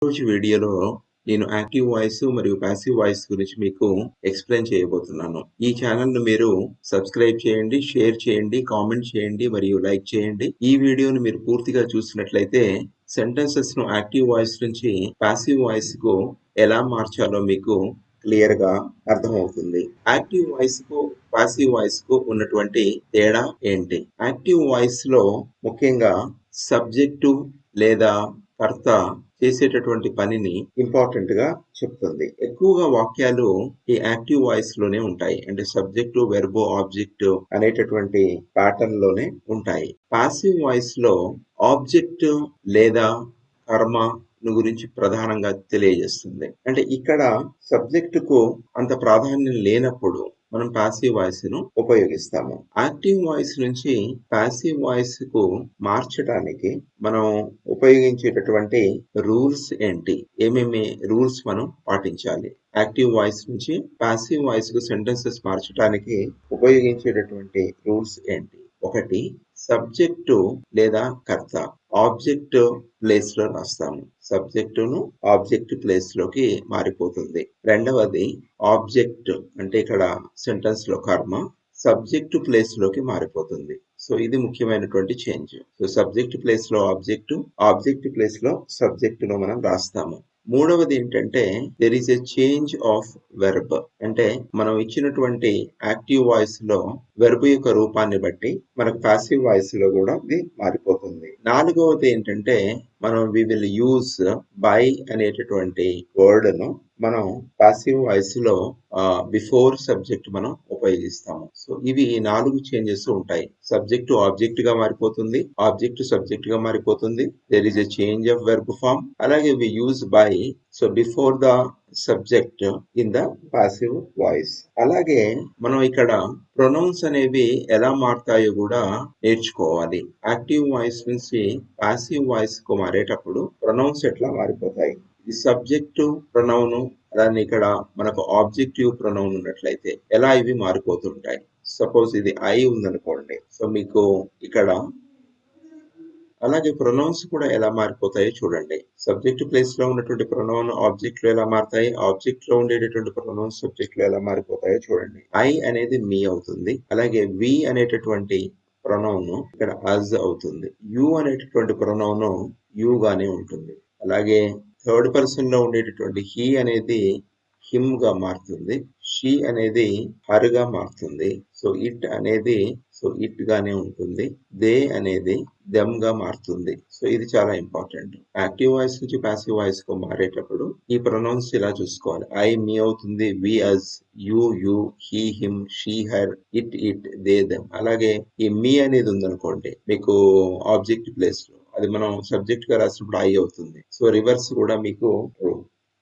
రోజు వీడియోలో నేను యాక్టివ్ వాయిస్ మరియు పాసివ్ వాయిస్ గురించి మీకు ఎక్స్ప్లెయిన్ చేయబోతున్నాను. ఈ ఛానల్‌ను మీరు సబ్స్క్రైబ్ చేయండి, షేర్ చేయండి, కామెంట్ చేయండి మరియు లైక్ చేయండి. ఈ వీడియోను మీరు పూర్తిగా చూసినట్లయితే సెంటెన్సెస్‌ను యాక్టివ్ వాయిస్ నుంచి పాసివ్ వాయిస్‌కు ఎలా మార్చాలో మీకు క్లియర్‌గా అర్థమవుతుంది. యాక్టివ్ వాయిస్‌కు, పాసివ్ వాయిస్‌కు ఉన్నటువంటి తేడా ఏంటి? యాక్టివ్ వాయిస్‌లో ముఖ్యంగా సబ్జెక్టు లేదా కర్త చేసేటటువంటి పనిని ఇంపార్టెంట్ గా చెప్తుంది. ఎక్కువగా వాక్యాలు ఈ యాక్టివ్ వాయిస్ లోనే ఉంటాయి. అంటే సబ్జెక్టు, వెర్బ్, ఆబ్జెక్ట్ అనేటటువంటి ప్యాటర్న్ లోనే ఉంటాయి. పాసివ్ వాయిస్ లో ఆబ్జెక్ట్ లేదా కర్మ గురించి ప్రధానంగా తెలియజేస్తుంది. అంటే ఇక్కడ సబ్జెక్టుకు అంత ప్రాధాన్యం లేనప్పుడు మనం పాసివ్ వాయిస్ ను ఉపయోగిస్తాము. యాక్టివ్ వాయిస్ నుంచి పాసివ్ వాయిస్ కు మార్చడానికి మనం ఉపయోగించేటటువంటి రూల్స్ ఏంటి? ఏమేమి రూల్స్ మనం పాటించాలి? యాక్టివ్ వాయిస్ నుంచి పాసివ్ వాయిస్ కు సెంటెన్సెస్ మార్చడానికి ఉపయోగించేటటువంటి రూల్స్ ఏంటి? ఒకటి, సబ్జెక్టు లేదా కర్త ఆబ్జెక్ట్ ప్లేస్ లో రాస్తాము. సబ్జెక్టును ఆబ్జెక్ట్ ప్లేస్ లోకి మారిపోతుంది. రెండవది, ఆబ్జెక్ట్ అంటే ఇక్కడ సెంటెన్స్ లో కర్మ సబ్జెక్ట్ ప్లేస్ లోకి మారిపోతుంది. సో ఇది ముఖ్యమైనటువంటి చేంజ్. సో సబ్జెక్ట్ ప్లేస్ లో ఆబ్జెక్ట్, ఆబ్జెక్ట్ ప్లేస్ లో సబ్జెక్ట్ ను మనం రాస్తాము. మూడవది ఏంటంటే there is a change of verb. అంటే మనం ఇచ్చినటువంటి యాక్టివ్ వాయిస్ లో వెర్బ్ యొక్క రూపాన్ని బట్టి మనకు పాసివ్ వాయిస్ లో కూడా ఇది మారిపోతుంది. నాలుగవది ఏంటంటే మనం వి విల్ యూజ్ బై అనేటటువంటి వర్డ్ ను మనం పాసివ్ వాయిస్ లో బిఫోర్ సబ్జెక్ట్ మనం ఉపయోగిస్తాము. సో ఇవి 4 చేంజెస్ ఉంటాయి. సబ్జెక్ట్ ఆబ్జెక్ట్ గా మారిపోతుంది, ఆబ్జెక్ట్ సబ్జెక్ట్ గా మారిపోతుంది, there is a change of verb form, అలాగే we use by so before the subject in the passive voice. అలాగే మనం ఇక్కడ ప్రొనౌన్స్ అనేవి ఎలా మారుతాయో కూడా నేర్చుకోవాలి. యాక్టివ్ వాయిస్ నుంచి పాసివ్ వాయిస్ కు మారేటప్పుడు ప్రొనౌన్స్ ఎట్లా మారిపోతాయి? ఈ సబ్జెక్టు ప్రొనౌన్, దాన్ని ఇక్కడ మనకు ఆబ్జెక్టివ్ ప్రొనౌన్ ఉన్నట్లయితే ఎలా ఇవి మారిపోతుంటాయి? సపోజ్ ఇది ఐ ఉందనుకోండి. సో మీకు ఇక్కడ అలాగే ప్రొనౌన్స్ కూడా ఎలా మారిపోతాయో చూడండి. సబ్జెక్ట్ ప్లేస్ లో ఉన్నటువంటి ప్రొనౌన్ ఆబ్జెక్ట్ లో ఎలా మారుతాయి, ఆబ్జెక్ట్ లో ఉండేటటువంటి ప్రొనౌన్స్ సబ్జెక్ట్ లో ఎలా మారిపోతాయో చూడండి. ఐ అనేది మీ అవుతుంది. అలాగే వి అనేటటువంటి ప్రొనౌన్ ఇక్కడ అజ్ అవుతుంది. యు అనేటటువంటి ప్రొనౌన్ యు గానే ఉంటుంది. అలాగే థర్డ్ పర్సన్ లో ఉండేటటువంటి హీ అనేది హిమ్ గా మారుతుంది. షీ అనేది హర్ గా మారుతుంది. సో ఇట్ అనేది సో ఇట్ గానే ఉంటుంది. దే అనేది దెమ్ గా మారుతుంది. సో ఇది చాలా ఇంపార్టెంట్. యాక్టివ్ వాయిస్ నుంచి పాసివ్ వాయిస్ కు మారేటప్పుడు ఈ ప్రొనౌన్స్ ఇలా చూసుకోవాలి. ఐ మీ అవుతుంది, we us, you he him, she her, it they them. అలాగే ఈ మీ అనేది ఉందనుకోండి మీకు ఆబ్జెక్ట్ ప్లేస్ లో, అది మనం సబ్జెక్ట్ గా రాసినప్పుడు ఐ అవుతుంది. సో రివర్స్ కూడా మీకు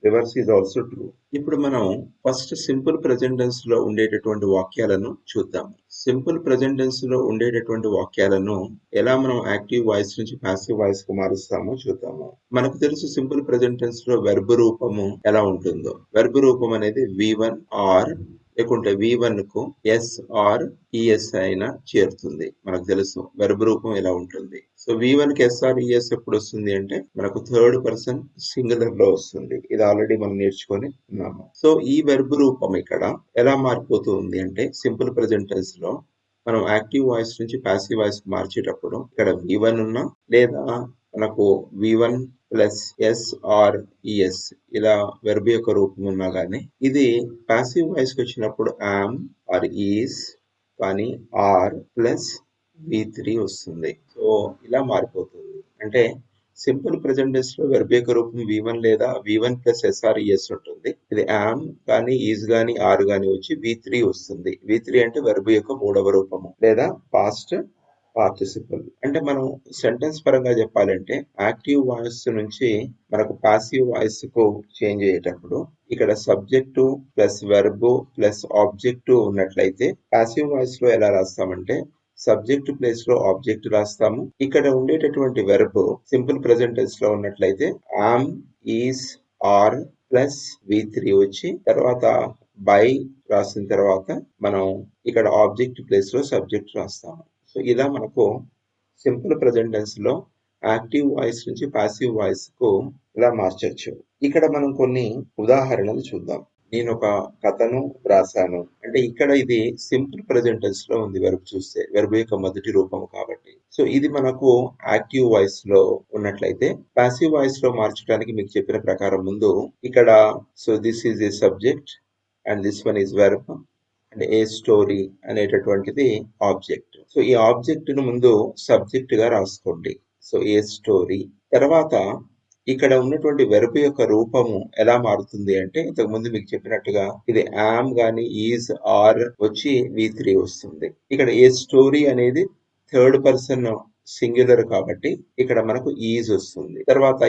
రివర్స్ ఈజ్ ఆల్సో ట్రూ. ఇప్పుడు మనం ఫస్ట్ సింపుల్ ప్రెజెంట్ టెన్స్ లో ఉండేటటువంటి వాక్యాలను చూద్దాం. సింపుల్ ప్రెజెంట్ టెన్స్ లో ఉండేటటువంటి వాక్యాలను ఎలా మనం యాక్టివ్ వాయిస్ నుంచి పాసివ్ వాయిస్ కు మారుస్తామో చూద్దాము. మనకు తెలుసు సింపుల్ ప్రెజెంట్ టెన్స్ లో వెర్బ్ రూపము ఎలా ఉంటుందో. వెర్బ్ రూపం అనేది V1 ఆర్ లేకుంటే V1 కు ఎస్ ఆర్ ఈఎస్ అయినా చేరుతుంది. మనకు తెలుసు వెర్బ్ రూపం ఎలా ఉంటుంది. సో V1 కి ఎస్ ఆర్ ఈఎస్ ఎప్పుడు వస్తుంది అంటే మనకు థర్డ్ పర్సన్ సింగులర్ లో వస్తుంది. ఇది ఆల్రెడీ మనం నేర్చుకొని ఉన్నాము. సో ఈ వెర్బ్ రూపం ఇక్కడ ఎలా మారిపోతూ ఉంది అంటే సింపుల్ ప్రెజెంట్ టెన్స్ లో మనం యాక్టివ్ వాయిస్ నుంచి పాసివ్ వాయిస్ కు మార్చేటప్పుడు ఇక్కడ V1 ఉన్నా లేదా మనకు V1 plus S or ES ఇలా వెర్బ్ యొక్క రూపం ఉన్నా గానీ ఇది పాసివ్ వాయిస్ కి వచ్చినప్పుడు యామ్ ఆర్ ఈస్ కానీ ఆర్ ప్లస్ V3 వస్తుంది. సో ఇలా మారిపోతుంది. అంటే సింపుల్ ప్రెజెంట్ టెన్స్ లో వెర్బ్ యొక్క రూపం V1 లేదా V1 ప్లస్ SRES ఉంటుంది. ఇది యామ్ కానీ ఈజ్ గానీ ఆర్ గానీ వచ్చి V3 వస్తుంది. V3 అంటే వెర్బ్ యొక్క మూడవ రూపము లేదా పాస్ట్ పార్టిసిపల్. అంటే మనం సెంటెన్స్ పరంగా చెప్పాలంటే యాక్టివ్ వాయిస్ నుంచి మనకు పాసివ్ వాయిస్ కు చేంజ్ అయ్యేటప్పుడు ఇక్కడ subject plus verb plus object ఉన్నట్లయితే పాసివ్ వాయిస్ లో ఎలా రాస్తామంటే సబ్జెక్ట్ ప్లేస్ లో ఆబ్జెక్ట్ రాస్తాము. ఇక్కడ ఉండేటటువంటి వెర్బ్ సింపుల్ ప్రెజెంట్ టెన్స్ లో ఉన్నట్లయితే yam, is, are plus V3 వచ్చి తర్వాత బై రాసిన తర్వాత మనం ఇక్కడ ఆబ్జెక్ట్ ప్లేస్ లో సబ్జెక్ట్ రాస్తాము. సో ఇలా మనకు సింపుల్ ప్రెజెంట్ టెన్స్ లో యాక్టివ్ వాయిస్ నుంచి పాసివ్ వాయిస్ కు ఇలా మార్చొచ్చు. ఇక్కడ మనం కొన్ని ఉదాహరణలు చూద్దాం. నేనొక కథను వ్రాసాను. అంటే ఇక్కడ ఇది సింపుల్ ప్రెజెంట్ టెన్స్‌లో ఉంది వెర్బ్ చూస్తే. వెర్బ్ యొక్క మొదటి రూపం కాబట్టి. సో, ఇది మనకు యాక్టివ్ వాయిస్‌లో ఉన్నట్లయితే, పాసివ్ వాయిస్‌లో మార్చడానికి మీకు చెప్పిన ప్రకారం ముందు ఇక్కడ this is a subject and this one is verb and A story అనేటటువంటిది ఆబ్జెక్ట్. సో, ఈ ఆబ్జెక్ట్‌ను ముందు సబ్జెక్ట్‌గా రాసుకోండి. సో, ఏ స్టోరీ. తర్వాత ఇక్కడ ఉన్నటువంటి వెర్బ్ యొక్క రూపము ఎలా మారుతుంది అంటే, ఇంతకుముందు మీకు చెప్పినట్టుగా ఇది యామ్ గాని, ఈజ్, ఆర్ వచ్చి V3 వస్తుంది. ఇక్కడ ఏ స్టోరీ అనేది థర్డ్ పర్సన్ సింగులర్ కాబట్టి ఇక్కడ మనకు ఈజ్ వస్తుంది. తర్వాత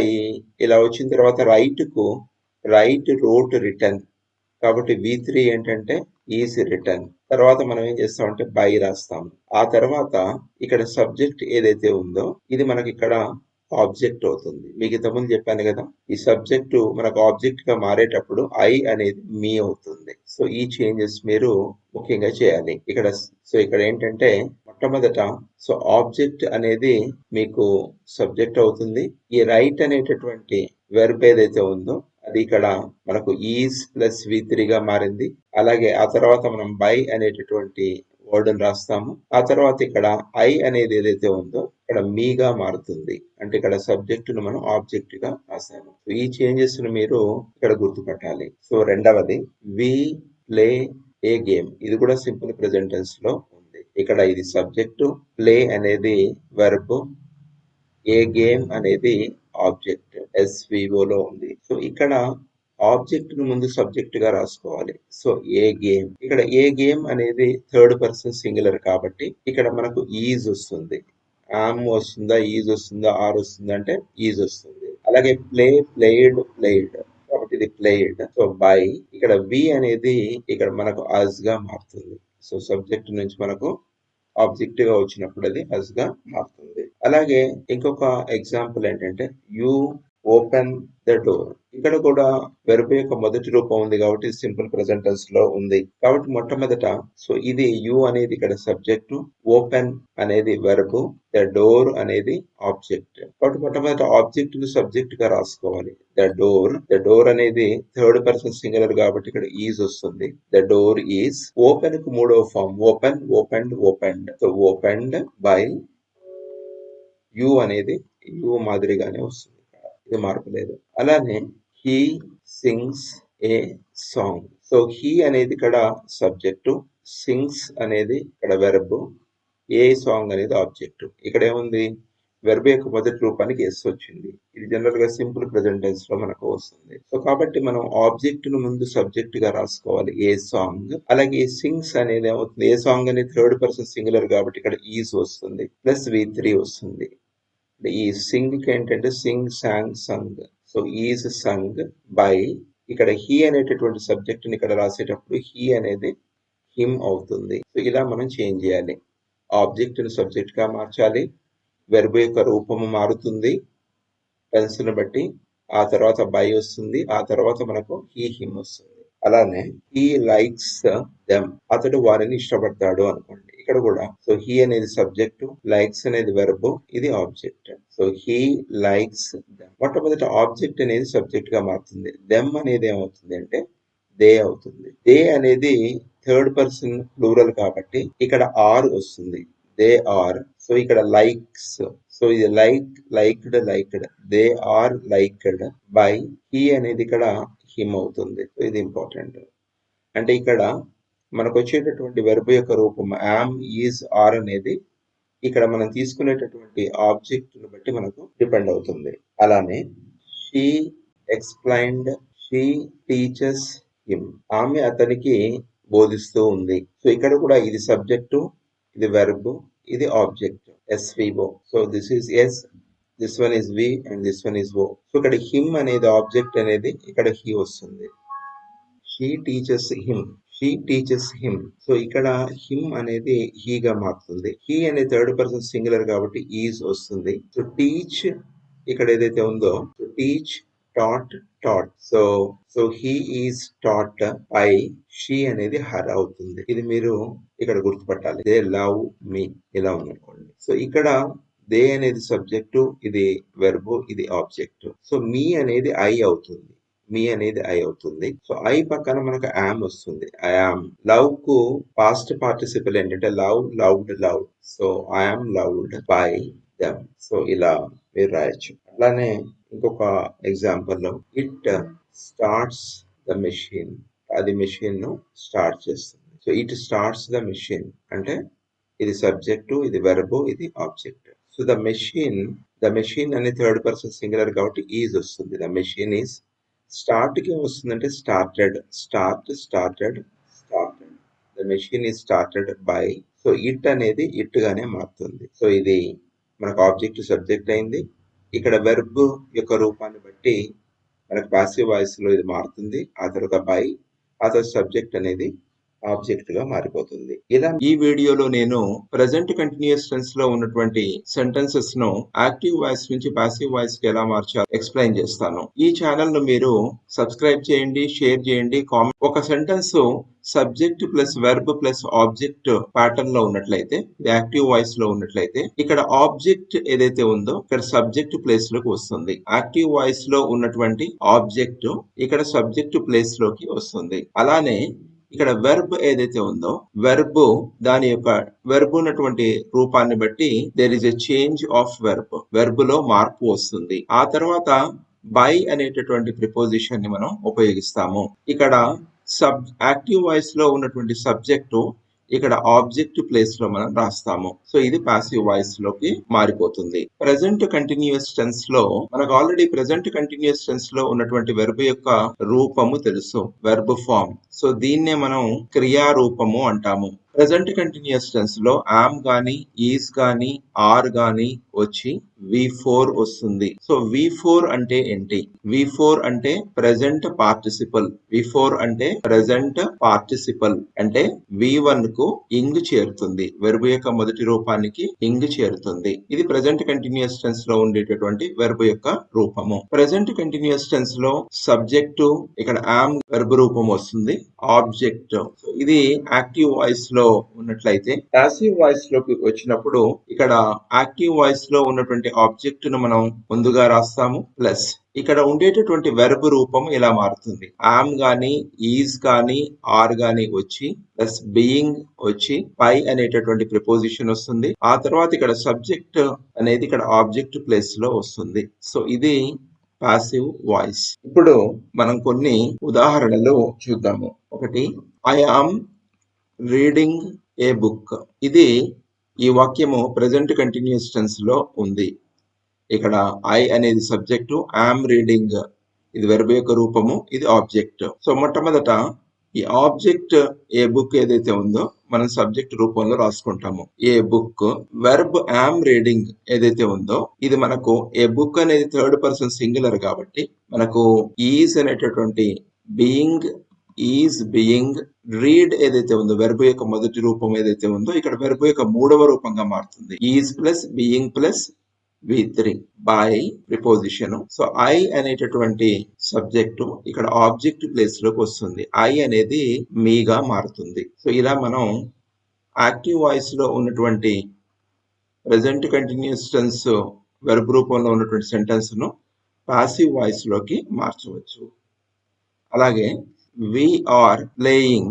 ఇలా వచ్చిన తర్వాత రైట్, రోట్, రిటర్న్ కాబట్టి V3 ఏంటంటే ఈజ్ రిటర్న్. తర్వాత మనం ఏం చేస్తామంటే బై రాస్తాము. ఆ తర్వాత ఇక్కడ సబ్జెక్ట్ ఏదైతే ఉందో ఇది మనకి ఇక్కడ ఆబ్జెక్ట్ అవుతుంది. మీకు ఇంతకుముందు చెప్పాను కదా, ఈ సబ్జెక్టు మనకు ఆబ్జెక్ట్ గా మారేటప్పుడు ఐ అనేది మీ అవుతుంది. సో ఈ చేంజెస్ మీరు ముఖ్యంగా చేయాలి. ఇక్కడ ఏంటంటే మొట్టమొదట ఆబ్జెక్ట్ అనేది మీకు సబ్జెక్ట్ అవుతుంది. ఈ రైట్ అనేటటువంటి వెర్బ్ ఏదైతే ఉందో అది ఇక్కడ మనకు ఈజ్ ప్లస్ V3 గా మారింది. అలాగే ఆ తర్వాత మనం బై అనేటటువంటి వర్డ్ రాస్తాము. ఆ తర్వాత ఇక్కడ ఐ అనేది ఏదైతే ఉందో ఇక్కడ మీగా మారుతుంది. అంటే ఇక్కడ సబ్జెక్ట్ ను మనం ఆబ్జెక్ట్ గా రాసాము. ఈ చేంజెస్ ను మీరు ఇక్కడ గుర్తుపట్టాలి. సో రెండవది వి ప్లే ఏ గేమ్. ఇది కూడా సింపుల్ ప్రెజెంట్ టెన్స్ లో ఉంది. ఇక్కడ ఇది సబ్జెక్టు, ప్లే అనేది వెర్బ్, ఏ గేమ్ అనేది ఆబ్జెక్ట్ SVO లో ఉంది. సో ఇక్కడ ఆబ్జెక్ట్ ను ముందు సబ్జెక్ట్ గా రాసుకోవాలి. సో ఏ గేమ్, ఇక్కడ ఏ గేమ్ అనేది థర్డ్ పర్సన్ సింగులర్ కాబట్టి ఇక్కడ మనకు ఈజ్ వస్తుంది. ఆమ్ వస్తుందా, ఈజ్ వస్తుందా, ఆర్ వస్తుందా అంటే ఈజ్ వస్తుంది. అలాగే ప్లేడ్ కాబట్టి ఇది ప్లేడ్. సో బై ఇక్కడ వి అనేది ఇక్కడ మనకు అస్ గా మారుతుంది. సో సబ్జెక్ట్ నుంచి మనకు ఆబ్జెక్ట్ గా వచ్చినప్పుడు అది అస్ గా మారుతుంది. అలాగే ఇంకొక ఎగ్జాంపుల్ ఏంటంటే యూ ఓపెన్ ద డోర్. ఇక్కడ కూడా వెర్బ్ యొక్క మొదటి రూపం ఉంది కాబట్టి సింపుల్ ప్రెజెంట్ టెన్స్ లో ఉంది. కాబట్టి మొట్టమొదట ఇది యు అనేది ఇక్కడ సబ్జెక్టు, ఓపెన్ అనేది వెర్బ్, ద డోర్ అనేది ఆబ్జెక్ట్. కాబట్టి మొట్టమొదట ఆబ్జెక్ట్ ను సబ్జెక్ట్ గా రాసుకోవాలి. ద డోర్ అనేది థర్డ్ పర్సన్ సింగులర్ కాబట్టి ఇక్కడ ఈజ్ వస్తుంది. The door is. ఓపెన్ కు మూడవ form open, opened. So opened by you అనేది యు మాదిరిగానే వస్తుంది. ఇది మార్పు లేదు. అలానే he sings a song. So he అనేది ఇక్కడ సబ్జెక్టు, సింగ్స్ అనేది ఇక్కడ వెర్బ్, ఏ సాంగ్ అనేది ఆబ్జెక్ట్. ఇక్కడ ఏముంది వెర్బ్ యొక్క మొదటి రూపానికి ఎస్ వచ్చింది. ఇది జనరల్ గా సింపుల్ ప్రెజెంట్ టెన్స్ లో మనకు వస్తుంది. సో కాబట్టి మనం ఆబ్జెక్ట్ ను ముందు సబ్జెక్ట్ గా రాసుకోవాలి ఏ సాంగ్. అలాగే సింగ్స్ అనేది ఏమవుతుంది, ఏ సాంగ్ అనేది థర్డ్ పర్సన్ సింగులర్ కాబట్టి ఇక్కడ ఈజ్ వస్తుంది ప్లస్ V3 వస్తుంది. ఈ సింగ్ కి ఏంటంటే Singh, song, Sung. So is sung by ఇక్కడ హీ అనేటటువంటి సబ్జెక్ట్ ని ఇక్కడ రాసేటప్పుడు హీ అనేది హిమ్ అవుతుంది. సో ఇలా మనం చేంజ్ చేయాలి. ఆబ్జెక్ట్ ని సబ్జెక్ట్ గా మార్చాలి. వెర్బ్ యొక్క రూపము మారుతుంది టెన్స్ ని బట్టి. ఆ తర్వాత బై వస్తుంది. ఆ తర్వాత మనకు హీ హిమ్ వస్తుంది. అలానే హీ లైక్స్ దెమ్. అతడు వారిని ఇష్టపడతాడు అనుకోండి. ఇక్కడ కూడా హీ అనేది సబ్జెక్టు, లైక్స్ అనేది వెర్బ్, ఇది object. So he likes them. మొట్టమొదటి ఆబ్జెక్ట్ అనేది సబ్జెక్ట్ గా మారుతుంది. దెమ్ అనేది ఏమవుతుంది అంటే దే అవుతుంది. దే అనేది థర్డ్ పర్సన్ ప్లూరల్ కాబట్టి ఇక్కడ ఆర్ వస్తుంది. They are. సో ఇక్కడ లైక్స్. సో ఇది liked. They are liked by he అనేది ఇక్కడ హిమ్ అవుతుంది. సో ఇది ఇంపార్టెంట్. అంటే ఇక్కడ మనకు వచ్చేటటువంటి వెర్బ్ యొక్క రూపం యామ్, ఈజ్, ఆర్ అనేది ఇక్కడ మనం తీసుకునేటటువంటి ఆబ్జెక్ట్ ను బట్టి మనకు డిపెండ్ అవుతుంది. అలానే she explained, she teaches him. ఆమె అతనికి బోధిస్తూ ఉంది. సో ఇక్కడ కూడా ఇది సబ్జెక్టు, ఇది వెర్బ్, ఇది object SVO. So this is S, this one is V and this one is O. So ఇక్కడ హిమ్ అనేది ఆబ్జెక్ట్ అనేది ఇక్కడ హీ వస్తుంది. She teaches him. సో ఇక్కడ హిమ్ అనేది హీగా మారుతుంది. హీ అనే థర్డ్ పర్సన్ సింగులర్ కాబట్టి ఈజ్ వస్తుంది. సో టీచ్ ఇక్కడ ఏదైతే ఉందో teach, taught. So he is taught by she అనేది హర్ అవుతుంది. ఇది మీరు ఇక్కడ గుర్తుపట్టాలి. దే లవ్ మీ ఇలా ఉందనుకోండి. సో ఇక్కడ దే అనేది సబ్జెక్టు, ఇది వెర్బ్, ఇది ఆబ్జెక్ట్. సో మీ అనేది ఐ అవుతుంది. మీ అనేది ఐ అవుతుంది. సో ఐ పక్కన మనకు యామ్ వస్తుంది. I am. లవ్ కు పాస్ట్ పార్టిసిపల్ ఏంటంటే love, loved, loved. So I am loved by them. So ఇలా మీరు రాయొచ్చు. అట్లానే ఇంకొక ఎగ్జాంపుల్ లో ఇట్ స్టార్ట్స్ ద మెషిన్. అది మెషిన్ ను స్టార్ట్ చేస్తుంది. So it starts the machine అంటే ఇది సబ్జెక్టు, ఇది వెర్బ్, ఇది ఆబ్జెక్ట్. సో ద మెషిన్ అనే థర్డ్ పర్సన్ సింగులర్ కాబట్టి ఈజ్ వస్తుంది. The machine is. స్టార్ట్ కి వస్తుందంటే started. Started. The machine is started by. So it అనేది ఇట్ గానే మారుతుంది. సో ఇది మనకు ఆబ్జెక్ట్ సబ్జెక్ట్ అయింది. ఇక్కడ వెర్బ్ యొక్క రూపాన్ని బట్టి మనకు పాసివ్ వాయిస్ లో ఇది మారుతుంది. ఆ తర్వాత బై, ఆ తర్వాత సబ్జెక్ట్ అనేది ఆబ్జెక్ట్ గా మారిపోతుంది. ఇలా ఈ వీడియోలో నేను ప్రెసెంట్ కంటిన్యూస్ టెన్స్ లో ఉన్నటువంటి సెంటెన్సెస్ ను యాక్టివ్ వాయిస్ నుంచి పాసివ్ వాయిస్ కి ఎలా మార్చాలో ఎక్స్ప్లెయిన్ చేస్తాను. ఈ ఛానల్ ను మీరు సబ్స్క్రైబ్ చేయండి, షేర్ చేయండి, కామెంట్. ఒక sentence subject plus verb plus object pattern లో ఉన్నట్లయితే, యాక్టివ్ వాయిస్ లో ఉన్నట్లయితే ఇక్కడ ఆబ్జెక్ట్ ఏదైతే ఉందో ఇక్కడ సబ్జెక్ట్ ప్లేస్ లోకి వస్తుంది. యాక్టివ్ వాయిస్ లో ఉన్నటువంటి ఆబ్జెక్ట్ ఇక్కడ సబ్జెక్ట్ ప్లేస్ లోకి వస్తుంది. అలానే ఇక్కడ వెర్బ్ ఏదైతే ఉందో వెర్బ్ దాని యొక్క వెర్బ్ ఉన్నటువంటి రూపాన్ని బట్టి there is a change of verb. Verb లో మార్పు వస్తుంది. ఆ తర్వాత బై అనేటటువంటి ప్రిపోజిషన్ ని మనం ఉపయోగిస్తాము. ఇక్కడ యాక్టివ్ వాయిస్ లో ఉన్నటువంటి సబ్జెక్టు ఇక్కడ ఆబ్జెక్ట్ ప్లేస్ లో మనం రాస్తాము. సో ఇది పాసివ్ వాయిస్ లోకి మారిపోతుంది. ప్రెసెంట్ కంటిన్యూస్ టెన్స్ లో మనకు ఆల్రెడీ ప్రెసెంట్ కంటిన్యూస్ టెన్స్ లో ఉన్నటువంటి వెర్బ్ యొక్క రూపము తెలుసు, వెర్బ్ ఫామ్. సో దీన్నే మనం క్రియా రూపము అంటాము. ప్రెసెంట్ కంటిన్యూస్ టెన్స్ లో యామ్ గాని, ఈజ్ గాని, ఆర్ గాని వచ్చి V4 వస్తుంది. సో V4 అంటే ఏంటి? V4 అంటే ప్రెసెంట్ పార్టిసిపల్. V4 అంటే ప్రెసెంట్ పార్టిసిపల్ అంటే V1 కు ఇంగ్ చేరుతుంది. వెర్బ్ యొక్క మొదటి రూపానికి ఇంగ్ చేరుతుంది. ఇది ప్రెసెంట్ కంటిన్యూస్ టెన్స్ లో ఉండేటటువంటి వెర్బ్ యొక్క రూపము. ప్రెసెంట్ కంటిన్యూస్ టెన్స్ లో సబ్జెక్టు ఇక్కడ యామ్ వెర్బ్ రూపం వస్తుంది. ఆబ్జెక్ట్ ఇది యాక్టివ్ వాయిస్ లో ఉన్నట్లయితే, పాసివ్ వాయిస్ లోకి వచ్చినప్పుడు ఇక్కడ యాక్టివ్ వాయిస్ లో ఉన్నటువంటి ఆబ్జెక్ట్ ను మనం ముందుగా రాస్తాము. ప్లస్ ఇక్కడ ఉండేటటువంటి వెర్బ్ రూపం ఇలా మారుతుంది. యామ్ గాని, ఈజ్ గాని, ఆర్ గాని వచ్చి ప్లస్ బీయింగ్ వచ్చి పై అనేటటువంటి ప్రిపోజిషన్ వస్తుంది. ఆ తర్వాత ఇక్కడ సబ్జెక్ట్ అనేది ఇక్కడ ఆబ్జెక్ట్ ప్లేస్ లో వస్తుంది. సో ఇది పాసివ్ వాయిస్. ఇప్పుడు మనం కొన్ని ఉదాహరణలు చూద్దాము. ఒకటి, I am reading a book. ఇది ఈ వాక్యము ప్రెసెంట్ కంటిన్యూస్ టెన్స్ లో ఉంది. ఇక్కడ ఐ అనేది సబ్జెక్టు, యామ్ రీడింగ్ ఇది వెర్బ్ యొక్క రూపము, ఇది ఆబ్జెక్ట్. సో మొట్టమొదట ఈ ఆబ్జెక్ట్ ఏ బుక్ ఏదైతే ఉందో మనం సబ్జెక్ట్ రూపంలో రాసుకుంటాము. ఏ బుక్. వెర్బ్ యామ్ రీడింగ్ ఏదైతే ఉందో ఇది మనకు ఏ బుక్ అనేది థర్డ్ పర్సన్ సింగులర్ కాబట్టి మనకు ఈజ్ అనేటటువంటి బీయింగ్, ఈజ్ బీయింగ్, రీడ్ ఏదైతే ఉందో వెర్బ్ యొక్క మొదటి రూపం ఏదైతే ఉందో ఇక్కడ వెర్బ్ యొక్క మూడవ రూపంగా మారుతుంది. Is plus being plus V3 by preposition. So I అనేటటువంటి సబ్జెక్టు ఇక్కడ ఆబ్జెక్ట్ ప్లేస్ లోకి వస్తుంది. ఐ అనేది మీగా మారుతుంది. సో ఇలా మనం యాక్టివ్ వాయిస్ లో ఉన్నటువంటి ప్రెసెంట్ కంటిన్యూస్ టెన్స్ వెర్బ్ రూపంలో ఉన్నటువంటి సెంటెన్స్ ను పాసివ్ వాయిస్ లోకి మార్చవచ్చు. అలాగే we are playing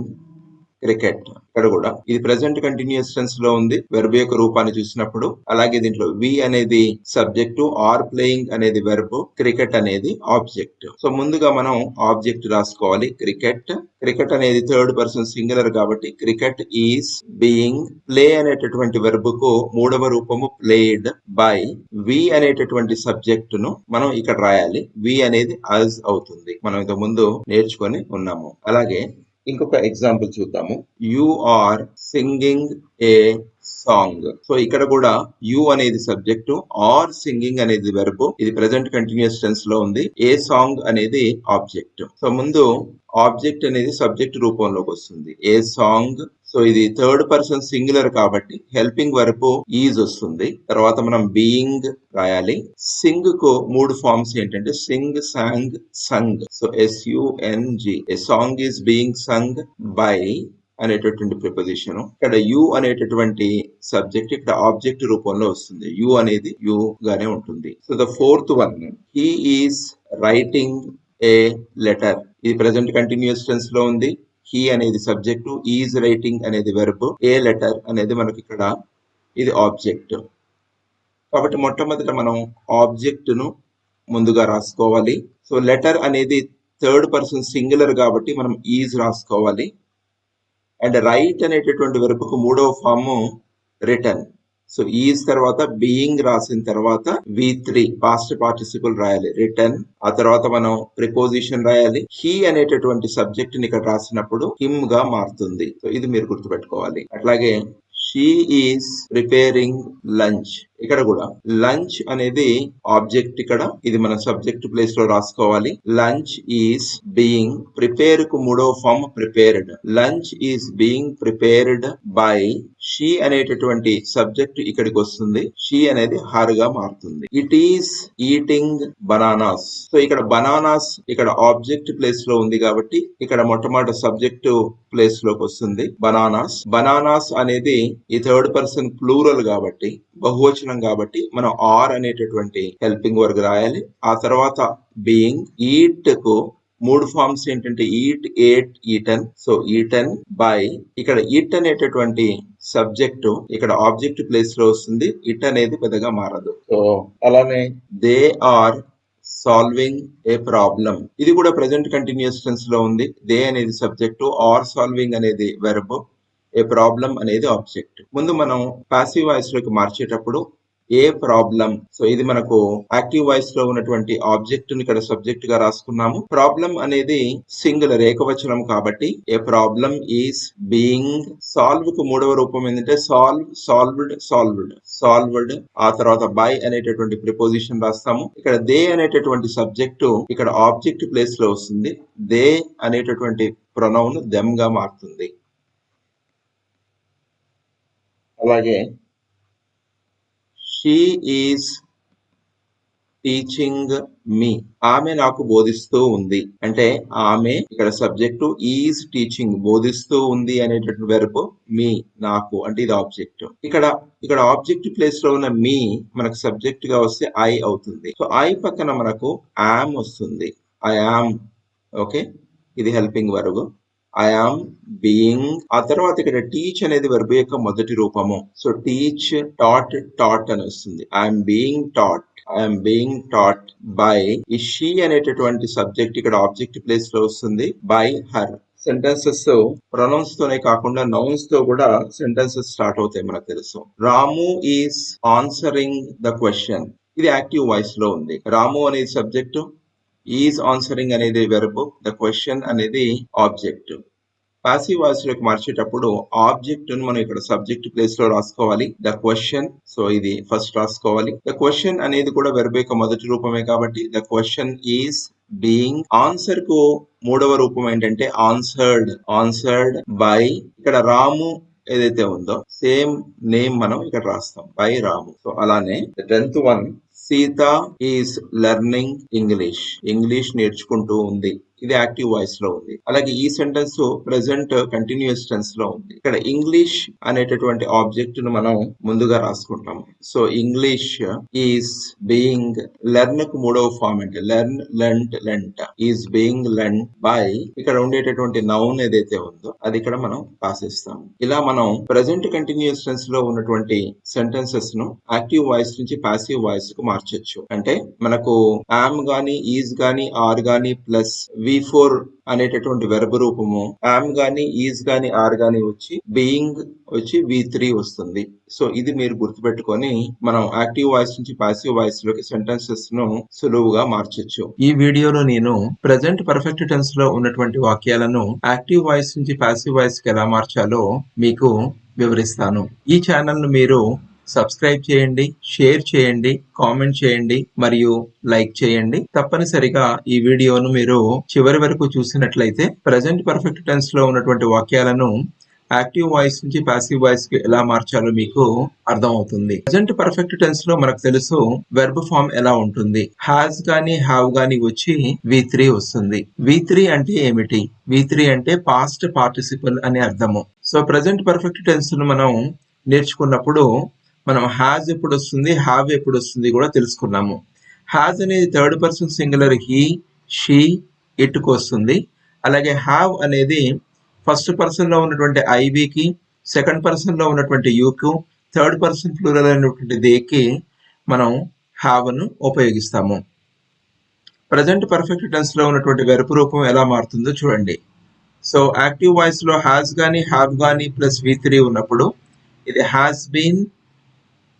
క్రికెట్. ఇక్కడ కూడా ఇది ప్రెసెంట్ కంటిన్యూస్ టెన్స్ లో ఉంది వెర్బ్ యొక్క రూపాన్ని చూసినప్పుడు. అలాగే దీంట్లో వి అనేది సబ్జెక్టు, ఆర్ ప్లేయింగ్ అనేది వెర్బ్, క్రికెట్ అనేది ఆబ్జెక్ట్. సో ముందుగా మనం ఆబ్జెక్ట్ రాసుకోవాలి. క్రికెట్. క్రికెట్ అనేది థర్డ్ పర్సన్ సింగులర్ కాబట్టి క్రికెట్ ఈజ్ బీయింగ్. ప్లే అనేటటువంటి వెర్బ్ కు మూడవ రూపము ప్లేడ్ బై. వి అనేటటువంటి సబ్జెక్ట్ ను మనం ఇక్కడ రాయాలి. వి అనేది అస్ అవుతుంది. మనం ఇంతకు ముందు నేర్చుకొని ఉన్నాము. అలాగే ఇంకొక ఎగ్జాంపుల్ చూద్దాము. You are singing a song. So ఇక్కడ కూడా యు అనేది సబ్జెక్టు, ఆర్ సింగింగ్ అనేది వెర్బ్. ఇది ప్రెసెంట్ కంటిన్యూస్ టెన్స్ లో ఉంది. ఏ సాంగ్ అనేది ఆబ్జెక్ట్. సో ముందు ఆబ్జెక్ట్ అనేది సబ్జెక్ట్ రూపంలోకి వస్తుంది. A song. సో ఇది థర్డ్ పర్సన్ సింగులర్ కాబట్టి హెల్పింగ్ వెర్బ్ ఈజ్ వస్తుంది. తర్వాత మనం బీయింగ్ రాయాలి. సింగ్ కు మూడు ఫార్మ్స్ ఏంటంటే Singh, song, Sung. So SUNG. A song is being sung by అనేటటువంటి ప్రిపోజిషన్. ఇక్కడ యు అనేటటువంటి సబ్జెక్ట్ ఇక్కడ ఆబ్జెక్ట్ రూపంలో వస్తుంది. యు అనేది యు గానే ఉంటుంది. So the fourth one, he is writing A letter. ఇది ప్రెసెంట్ కంటిన్యూస్ టెన్స్ లో ఉంది. హీ అనేది సబ్జెక్టు, ఈజ్ రైటింగ్ అనేది వెర్బ్, ఏ లెటర్ అనేది మనకి ఇక్కడ ఇది ఆబ్జెక్ట్. కాబట్టి మొట్టమొదట మనం ఆబ్జెక్ట్ ను ముందుగా రాసుకోవాలి. సో లెటర్ అనేది థర్డ్ పర్సన్ సింగులర్ కాబట్టి మనం ఈజ్ రాసుకోవాలి. అండ్ రైట్ అనేటటువంటి వెర్బ్కు మూడవ ఫామ్ రిటర్న్. సో ఈజ్ తర్వాత బీయింగ్ రాసిన తర్వాత V3 పాస్ట్ పార్టిసిపుల్ రాయాలి, రిటర్న్. ఆ తర్వాత మనం ప్రిపోజిషన్ రాయాలి. హీ అనేటటువంటి సబ్జెక్ట్ ని ఇక్కడ రాసినప్పుడు హిమ్ గా మారుతుంది. సో ఇది మీరు గుర్తుపెట్టుకోవాలి. అట్లాగే షీ ఈస్ ప్రిపేరింగ్ లంచ్. ఇక్కడ కూడా లంచ్ అనేది ఆబ్జెక్ట్, ఇక్కడ ఇది మన సబ్జెక్ట్ ప్లేస్ లో రాసుకోవాలి. లంచ్ ఈస్ బీయింగ్, ప్రిపేర్ కు మూడవ form prepared. Lunch is being prepared by. She అనేటటువంటి సబ్జెక్ట్ ఇక్కడికి వస్తుంది. షీ అనేది హర్ గా మారుతుంది. It is eating bananas. So ఇక్కడ బనానాస్ ఇక్కడ ఆబ్జెక్ట్ ప్లేస్ లో ఉంది కాబట్టి ఇక్కడ మొట్టమొదటి సబ్జెక్ట్ ప్లేస్ లోకి వస్తుంది బనానాస్. బనానాస్ అనేది ఈ థర్డ్ పర్సన్ ప్లూరల్ కాబట్టి, బహువచనం కాబట్టి మనం ఆర్ అనేటటువంటి హెల్పింగ్ వర్క్ రాయాలి. ఆ తర్వాత బీయింగ్, ఈట్ కు మూడు ఫార్మ్స్ ఏంటంటే eat, ate, eaten. So eaten by, ఇక్కడ ఇట్ అనేటటువంటి సబ్జెక్టు ఇక్కడ ఆబ్జెక్ట్ ప్లేస్ లో వస్తుంది. ఇట్ అనేది పెద్దగా మారదు. సో అలానే they are solving a problem. ఇది కూడా ప్రెసెంట్ కంటిన్యూస్ టెన్స్ లో ఉంది. దే అనేది సబ్జెక్టు, ఆర్ సాల్వింగ్ అనేది వెర్బ్, ఏ ప్రాబ్లం అనేది ఆబ్జెక్ట్. ముందు మనం పాసివ్ వాయిస్ లోకి మార్చేటప్పుడు ఏ ప్రాబ్లం. సో ఇది మనకు యాక్టివ్ వాయిస్ లో ఉన్నటువంటి ఆబ్జెక్ట్ ని ఇక్కడ సబ్జెక్ట్ గా రాసుకున్నాము. ప్రాబ్లం అనేది సింగులర్, ఏకవచనం కాబట్టి ఏ ప్రాబ్లం ఈస్ బీయింగ్. సాల్వ్ కు మూడవ రూపం ఏంటంటే సాల్వ్, సాల్వ్డ్, సాల్వ్డ్, సాల్వ్డ్. ఆ తర్వాత బై అనేటటువంటి ప్రిపోజిషన్ రాస్తాము. ఇక్కడ దే అనేటటువంటి సబ్జెక్టు ఇక్కడ ఆబ్జెక్ట్ ప్లేస్ లో వస్తుంది. దే అనేటటువంటి ప్రొనౌన్ దెమ్ గా మారుతుంది. అలాగే షీ ఈజ్ టీచింగ్ మీ, ఆమె నాకు బోధిస్తూ ఉంది. అంటే ఆమె ఇక్కడ సబ్జెక్టు, ఈజ్ టీచింగ్ బోధిస్తూ ఉంది అనేటటువంటి వెర్బ్, మీ నాకు అంటే ఇది ఆబ్జెక్ట్. ఇక్కడ ఆబ్జెక్ట్ ప్లేస్ లో ఉన్న మీ మనకు సబ్జెక్ట్ గా వస్తే ఐ అవుతుంది. సో ఐ పక్కన మనకు యామ్ వస్తుంది. ఐ యామ్, ఓకే, ఇది helping verb. I am being. ఆ తర్వాత ఇక్కడ టీచ్ అనేది వెర్బ్ యొక్క మొదటి రూపము. సో టీచ్, టాట్, టాట్ అని వస్తుంది. I'm being taught, I'm being taught by. ఈ షీ అనేటటువంటి సబ్జెక్ట్ ఇక్కడ ఆబ్జెక్ట్ ప్లేస్ లో వస్తుంది. By her. సెంటెన్సెస్ ప్రొనౌన్స్ తోనే కాకుండా నౌన్స్ తో కూడా సెంటెన్సెస్ స్టార్ట్ అవుతాయి మనకు తెలుసు. రాము ఈస్ ఆన్సరింగ్ ద క్వశ్చన్. ఇది యాక్టివ్ వాయిస్ లో ఉంది. రాము అనేది సబ్జెక్టు, ఈజ్ ఆన్సరింగ్ అనేది వెర్బ్, ద క్వశ్చన్ అనేది ఆబ్జెక్ట్. పాసివ్ వాయిస్ లోకి మార్చేటప్పుడు ఆబ్జెక్ట్ ను మనం ఇక్కడ సబ్జెక్ట్ ప్లేస్ లో రాసుకోవాలి. ద క్వశ్చన్, సో ఇది ఫస్ట్ రాసుకోవాలి. ద క్వశ్చన్ అనేది కూడా వెర్బ్ యొక్క మొదటి రూపమే కాబట్టి the question is being. Answer కు మూడవ రూపం ఏంటంటే ఆన్సర్డ్, ఆన్సర్డ్ బై. ఇక్కడ రాము ఏదైతే ఉందో సేమ్ నేమ్ మనం ఇక్కడ రాస్తాం, బై రాము. సో అలానే 10th one, Sita is learning English. English నేర్చుకుంటూ ఉంది. ఇది యాక్టివ్ వాయిస్ లో ఉంది. అలాగే ఈ సెంటెన్స్ ప్రెసెంట్ కంటిన్యూస్ టెన్స్ లో ఉంది. ఇక్కడ ఇంగ్లీష్ అనేటటువంటి ఆబ్జెక్ట్ ను మనం ముందుగా రాసుకుంటాము. So English is being, learn కు మూడవ ఫార్మ్ అంటే learn, learned, learnt. Is being learn by. ఇక్కడ ఉండేటటువంటి నౌన్ ఏదైతే ఉందో అది ఇక్కడ మనం రాసేస్తాము. ఇలా మనం ప్రెసెంట్ కంటిన్యూస్ టెన్స్ లో ఉన్నటువంటి సెంటెన్సెస్ ను యాక్టివ్ వాయిస్ నుంచి పాసివ్ వాయిస్ కు మార్చొచ్చు. అంటే మనకు యామ్ గానీ, ఈజ్ గానీ, ఆర్ గానీ ప్లస్ V4 అనేటటువంటి వెర్బ్ రూపము, యామ్ గానీ, ఈజ్ గానీ, ఆర్ గానీ వచ్చి బీయింగ్ వచ్చి V3 వస్తుంది. సో ఇది మీరు గుర్తుపెట్టుకొని మనం యాక్టివ్ వాయిస్ నుంచి పాసివ్ వాయిస్ లోకి సెంటెన్సెస్ ను సులువుగా మార్చొచ్చు. ఈ వీడియోలో నేను ప్రెసెంట్ పర్ఫెక్ట్ టెన్స్ లో ఉన్నటువంటి వాక్యాలను యాక్టివ్ వాయిస్ నుంచి పాసివ్ వాయిస్ కి ఎలా మార్చాలో మీకు వివరిస్తాను. ఈ ఛానల్ ను మీరు సబ్స్క్రైబ్ చేయండి, షేర్ చేయండి, కామెంట్ చేయండి మరియు లైక్ చేయండి. తప్పనిసరిగా ఈ వీడియోను మీరు చివరి వరకు చూసినట్లయితే ప్రెసెంట్ పర్ఫెక్ట్ టెన్స్ లో ఉన్నటువంటి వాక్యాలను యాక్టివ్ వాయిస్ నుంచి పాసివ్ వాయిస్ కి ఎలా మార్చాలో మీకు అర్థం అవుతుంది. ప్రెజెంట్ పర్ఫెక్ట్ టెన్స్ లో మనకు తెలుసు వెర్బ్ ఫామ్ ఎలా ఉంటుంది. హ్యాస్ గాని హ్యావ్ గాని వచ్చి V3 వస్తుంది. V3 అంటే ఏమిటి? V3 అంటే పాస్ట్ పార్టిసిపల్ అని అర్థము. సో ప్రెజెంట్ పర్ఫెక్ట్ టెన్స్ ను మనం నేర్చుకున్నప్పుడు మనం హ్యాస్ ఎప్పుడు వస్తుంది, హ్యావ్ ఎప్పుడు వస్తుంది కూడా తెలుసుకున్నాము. హ్యాస్ అనేది third person singular he, she, it కు వస్తుంది. అలాగే హ్యావ్ అనేది ఫస్ట్ పర్సన్ లో ఉన్నటువంటి ఐవికి, సెకండ్ పర్సన్ లో ఉన్నటువంటి యూకు, థర్డ్ పర్సన్ ప్లూరల్ అయినటువంటి దేకి మనం హ్యావ్ ను ఉపయోగిస్తాము. ప్రజెంట్ పర్ఫెక్ట్ టెన్స్ లో ఉన్నటువంటి వెర్బ్ రూపం ఎలా మారుతుందో చూడండి. సో యాక్టివ్ వాయిస్ లో హ్యాస్ గాని హ్యావ్ గాని ప్లస్ V3 ఉన్నప్పుడు ఇది has been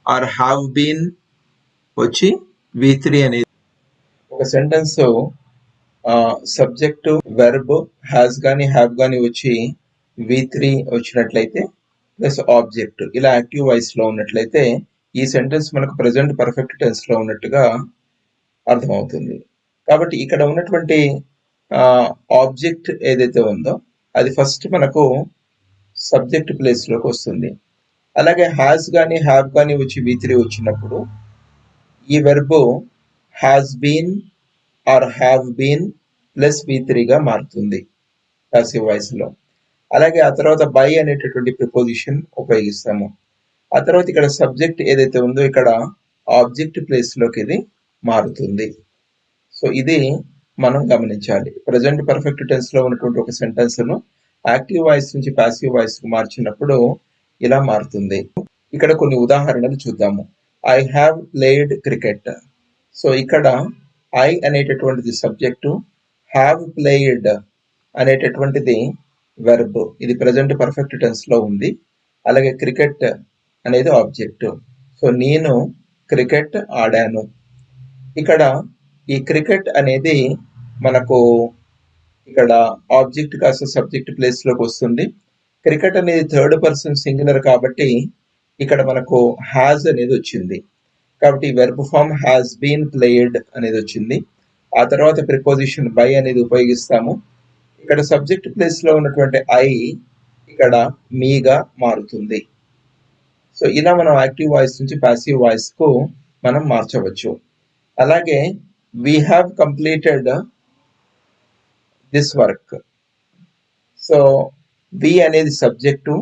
or have been వచ్చి V3 అనేది. ఒక సెంటెన్స్ సబ్జెక్టు వెర్బ్ హ్యాస్ గాని హ్యావ్ గాని వచ్చి V3 వచ్చినట్లయితే ప్లస్ ఆబ్జెక్ట్ ఇలా యాక్టివ్ వాయిస్ లో ఉన్నట్లయితే ఈ సెంటెన్స్ మనకు ప్రెజెంట్ పర్ఫెక్ట్ టెన్స్ లో ఉన్నట్టుగా అర్థమవుతుంది. కాబట్టి ఇక్కడ ఉన్నటువంటి ఆబ్జెక్ట్ ఏదైతే ఉందో అది ఫస్ట్ మనకు సబ్జెక్ట్ ప్లేస్ లోకి వస్తుంది. అలాగే హ్యాస్ గాని హ్యావ్ గాని వచ్చి V3 వచ్చినప్పుడు ఈ verb has been or have been plus V3 గా మారుతుంది పాసివ్ వాయిస్ లో. అలాగే ఆ తర్వాత బై అనేటటువంటి ప్రిపోజిషన్ ఉపయోగిస్తాము. ఆ తర్వాత ఇక్కడ సబ్జెక్ట్ ఏదైతే ఉందో ఇక్కడ ఆబ్జెక్ట్ ప్లేస్ లోకి ఇది మారుతుంది. సో ఇది మనం గమనించాలి. ప్రజెంట్ పర్ఫెక్ట్ టెన్స్ లో ఉన్నటువంటి ఒక సెంటెన్స్ ను యాక్టివ్ వాయిస్ నుంచి పాసివ్ వాయిస్ కు మార్చినప్పుడు ఇలా మారుతుంది. ఇక్కడ కొన్ని ఉదాహరణలు చూద్దాము. I have played cricket. So ఇక్కడ ఐ అనేటటువంటిది సబ్జెక్టు, హ్యావ్ ప్లేయిడ్ అనేటటువంటిది వెర్బ్. ఇది ప్రెజెంట్ పర్ఫెక్ట్ టెన్స్ లో ఉంది. అలాగే క్రికెట్ అనేది ఆబ్జెక్ట్. సో నేను క్రికెట్ ఆడాను. ఇక్కడ ఈ క్రికెట్ అనేది మనకు ఇక్కడ ఆబ్జెక్ట్ కాస్త సబ్జెక్ట్ ప్లేస్ లోకి వస్తుంది. క్రికెట్ అనేది థర్డ్ పర్సన్ సింగులర్ కాబట్టి ఇక్కడ మనకు హ్యాజ్ అనేది వచ్చింది. కాబట్టి verb form has been played అనేది వచ్చింది. ఆ తర్వాత ప్రిపోజిషన్ బై అనేది ఉపయోగిస్తాము. ఇక్కడ సబ్జెక్ట్ ప్లేస్ లో ఉన్నటువంటి ఐ ఇక్కడ మీగా మారుతుంది. సో ఇలా మనం యాక్టివ్ వాయిస్ నుంచి పాసివ్ వాయిస్ కు మనం మార్చవచ్చు. అలాగే we have completed this work. So we అనేది సబ్జెక్టు,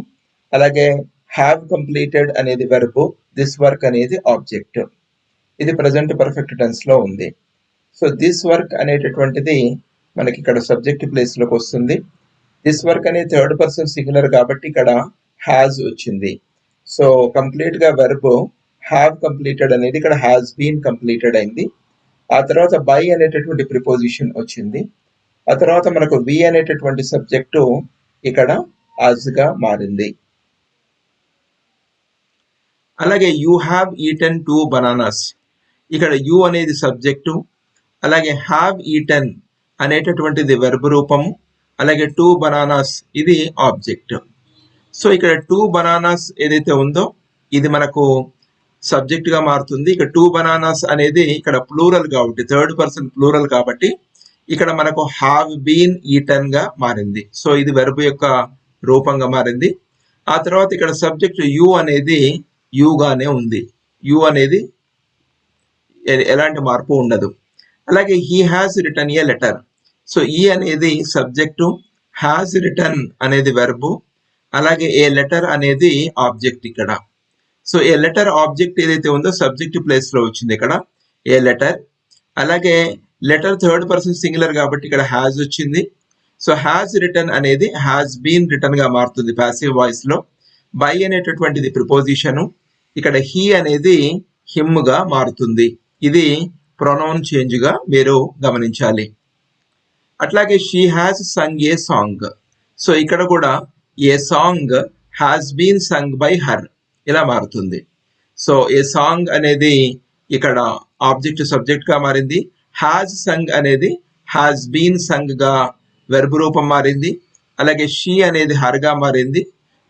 అలాగే have completed అనేది వెర్బ్, this work అనేది ఆబ్జెక్ట్. ఇది ప్రెజెంట్ పర్ఫెక్ట్ టెన్స్ లో ఉంది. సో దిస్ వర్క్ అనేటటువంటిది మనకి ఇక్కడ సబ్జెక్ట్ ప్లేస్ లోకి వస్తుంది. దిస్ వర్క్ అనేది థర్డ్ పర్సన్ సింగులర్ కాబట్టి ఇక్కడ హ్యాజ్ వచ్చింది. సో కంప్లీట్ గా వెర్బ్ హ్యావ్ కంప్లీటెడ్ అనేది ఇక్కడ హ్యాస్ బీన్ కంప్లీటెడ్ అయింది. ఆ తర్వాత బై అనేటటువంటి ప్రిపోజిషన్ వచ్చింది. ఆ తర్వాత మనకు వి అనేటటువంటి సబ్జెక్టు ఇక్కడ యాజ్ గా మారింది. అలాగే యూ హ్యావ్ ఈటెన్ 2 బనానాస్. ఇక్కడ యూ అనేది సబ్జెక్టు, అలాగే హ్యావ్ ఈటెన్ అనేటటువంటిది వెర్బ్ రూపము, అలాగే 2 బనానాస్ ఇది ఆబ్జెక్ట్. సో ఇక్కడ 2 బనానాస్ ఏదైతే ఉందో ఇది మనకు సబ్జెక్ట్ గా మారుతుంది. ఇక్కడ 2 బనానాస్ అనేది ఇక్కడ ప్లూరల్ కాబట్టి థర్డ్ పర్సన్ ప్లూరల్ కాబట్టి ఇక్కడ మనకు హ్యావ్ బీన్ ఈటెన్ గా మారింది. సో ఇది వెర్బ్ యొక్క రూపంగా మారింది. ఆ తర్వాత ఇక్కడ సబ్జెక్ట్ యు అనేది యు గానే ఉంది. యు అనేది ఎలాంటి మార్పు ఉండదు. అలాగే he has return A letter. So ఈ అనేది సబ్జెక్టు, హ్యాస్ రిటర్న్ అనేది వెర్బు, అలాగే ఏ లెటర్ అనేది ఆబ్జెక్ట్ ఇక్కడ. సో ఏ లెటర్ ఆబ్జెక్ట్ ఏదైతే ఉందో సబ్జెక్ట్ ప్లేస్ లో వచ్చింది ఇక్కడ ఏ లెటర్. అలాగే లెటర్ థర్డ్ పర్సన్ సింగులర్ కాబట్టి ఇక్కడ హ్యాస్ వచ్చింది. సో హ్యాస్ రిటర్న్ అనేది హ్యాస్ బీన్ రిటర్న్ గా మారుతుంది పాసివ్ వాయిస్ లో. బై అనేటటువంటిది ప్రిపోజిషన్, ఇక్కడ హీ అనేది హిమ్ గా మారుతుంది. ఇది ప్రొనౌన్ చేంజ్ గా మీరు గమనించాలి. అట్లాగే she has sung a song. So ఇక్కడ కూడా a song has been sung by her ఇలా మారుతుంది. సో ఏ సాంగ్ అనేది ఇక్కడ ఆబ్జెక్ట్ సబ్జెక్ట్ గా మారింది. హ్యాస్ సంగ్ అనేది హ్యాస్ బీన్ సంగ్ గా వెర్బ్ రూపం మారింది. అలాగే షీ అనేది హర్ గా మారింది.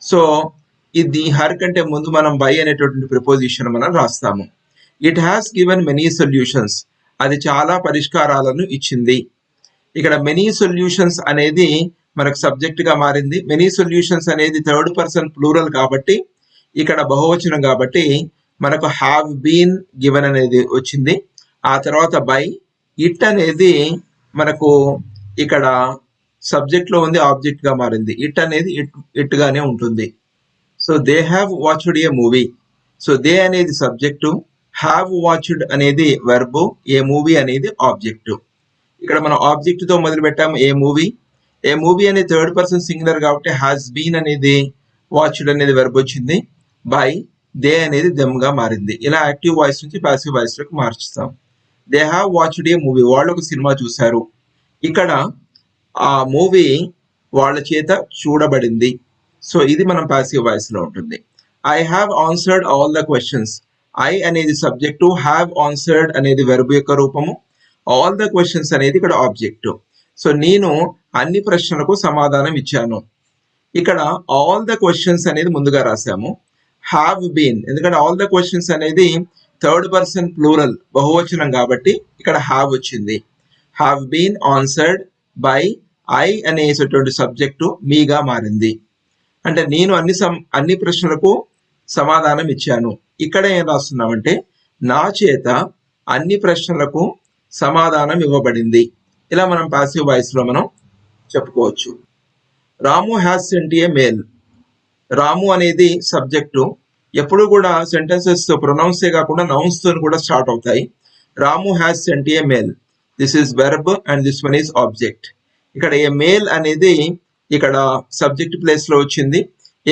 సో ఇది హర్ కంటే ముందు మనం బై అనేటువంటి ప్రిపోజిషన్ మనం రాస్తాము. It has given many solutions. అది చాలా పరిష్కారాలను ఇచ్చింది. ఇక్కడ మెనీ సొల్యూషన్స్ అనేది మనకు సబ్జెక్ట్ గా మారింది. మెనీ సొల్యూషన్స్ అనేది థర్డ్ పర్సన్ ప్లూరల్ కాబట్టి ఇక్కడ బహువచనం కాబట్టి మనకు హ్యావ్ బీన్ గివెన్ అనేది వచ్చింది. ఆ తర్వాత బై ఇట్ అనేది మనకు ఇక్కడ సబ్జెక్ట్ లో ఉంది, ఆబ్జెక్ట్ గా మారింది. ఇట్ అనేది ఇట్ గానే ఉంటుంది. So they have watched a movie. So they అనేది సబ్జెక్టు, హ్యావ్ వాచ్డ్ అనేది వెర్బ్, ఏ మూవీ అనేది ఆబ్జెక్టు. ఇక్కడ మనం ఆబ్జెక్ట్ తో మొదలు పెట్టాము ఏ మూవీ. ఏ మూవీ అనేది థర్డ్ పర్సన్ సింగులర్ కాబట్టి హ్యాస్ బీన్ అనేది వాచ్డ్ అనేది వెర్బ్ వచ్చింది. బై దే అనేది దెమ్ గా మారింది. ఇలా యాక్టివ్ వాయిస్ నుంచి పాసివ్ వాయిస్ లకు మార్చుతాం. They have watched a movie, వాళ్ళు ఒక సినిమా చూశారు. ఇక్కడ ఆ మూవీ వాళ్ళ చేత చూడబడింది. సో ఇది మనం పాసివ్ వాయిస్ లో ఉంటుంది. I have answered all the questions. I అనేది సబ్జెక్టు, హ్యావ్ ఆన్సర్డ్ అనేది వెర్బ్ యొక్క రూపము, ఆల్ ద క్వశ్చన్స్ అనేది ఇక్కడ ఆబ్జెక్ట్. సో నేను అన్ని ప్రశ్నలకు సమాధానం ఇచ్చాను. ఇక్కడ ఆల్ ద క్వశ్చన్స్ అనేది ముందుగా రాసాము. హ్యావ్ బీన్, ఎందుకంటే ఆల్ ద క్వశ్చన్స్ అనేది థర్డ్ పర్సన్ ప్లూరల్ బహువచనం కాబట్టి ఇక్కడ హ్యావ్ వచ్చింది. Have been answered by I అనేటువంటి సబ్జెక్టు మీగా మారింది. అంటే నేను అన్ని ప్రశ్నలకు సమాధానం ఇచ్చాను. ఇక్కడ ఏం రాస్తున్నామంటే నా చేత అన్ని ప్రశ్నలకు సమాధానం ఇవ్వబడింది. ఇలా మనం పాసివ్ వాయిస్ లో మనం చెప్పుకోవచ్చు. రాము హ్యాస్ సెంట్ ఏ మెయిల్. రాము అనేది సబ్జెక్టు. ఎప్పుడు కూడా సెంటెన్సెస్ ప్రొనౌన్సే కాకుండా నౌన్స్ తో కూడా స్టార్ట్ అవుతాయి. Ramu has sent a mail, this is verb and this one is object. ఇక్కడ ఏ మెయిల్ అనేది ఇక్కడ సబ్జెక్ట్ ప్లేస్ లో వచ్చింది.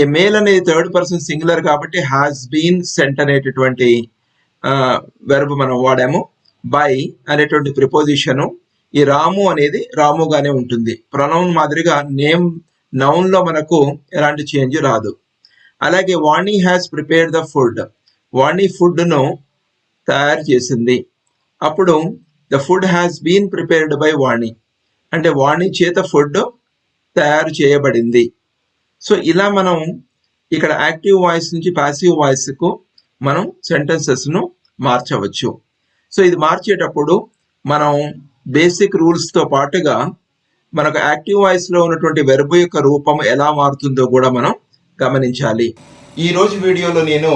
ఏ మెయిల్ అనేది థర్డ్ పర్సన్ సింగులర్ కాబట్టి హ్యాస్ బీన్ సెంట్ అనేటటువంటి వెర్బ్ మనం వాడాము. బై అనేటువంటి ప్రిపోజిషన్. ఈ రాము అనేది రాముగానే ఉంటుంది. ప్రొనౌన్ మాదిరిగా నేమ్ నౌన్ లో మనకు ఎలాంటి చేంజ్ రాదు. అలాగే Vani has prepared the food. Vani food ను తయారు చేసింది. అప్పుడు the food has been prepared by Vani, అంటే వాణి చేత ఫుడ్ తయారు చేయబడింది. సో ఇలా మనం ఇక్కడ యాక్టివ్ వాయిస్ నుంచి పాసివ్ వాయిస్ కు మనం సెంటెన్సెస్ ను మార్చవచ్చు. సో ఇది మార్చేటప్పుడు మనం బేసిక్ రూల్స్ తో పాటుగా మనకు యాక్టివ్ వాయిస్ లో ఉన్నటువంటి వెర్బ్ యొక్క రూపం ఎలా మారుతుందో కూడా మనం గమనించాలి. ఈ రోజు వీడియోలో నేను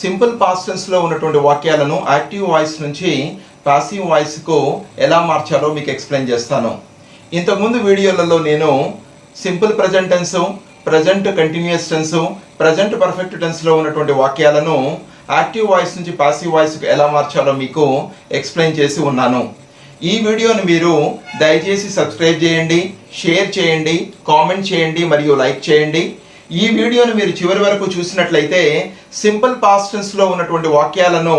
సింపుల్ పాస్ట్ టెన్స్ లో ఉన్నటువంటి వాక్యాలను యాక్టివ్ వాయిస్ నుంచి పాసివ్ వాయిస్ కు ఎలా మార్చాలో మీకు ఎక్స్ప్లెయిన్ చేస్తాను. ఇంతకుముందు వీడియోలలో నేను simple present tense, present continuous tense, present perfect tense లో ఉన్నటువంటి వాక్యాలను యాక్టివ్ వాయిస్ నుంచి పాసివ్ వాయిస్ కు ఎలా మార్చాలో మీకు ఎక్స్ప్లెయిన్ చేసి ఉన్నాను. ఈ వీడియోని మీరు దయచేసి సబ్స్క్రైబ్ చేయండి, షేర్ చేయండి, కామెంట్ చేయండి మరియు లైక్ చేయండి. ఈ వీడియోని మీరు చివరి వరకు చూసినట్లయితే సింపుల్ పాస్ట్ టెన్స్ లో ఉన్నటువంటి వాక్యాలను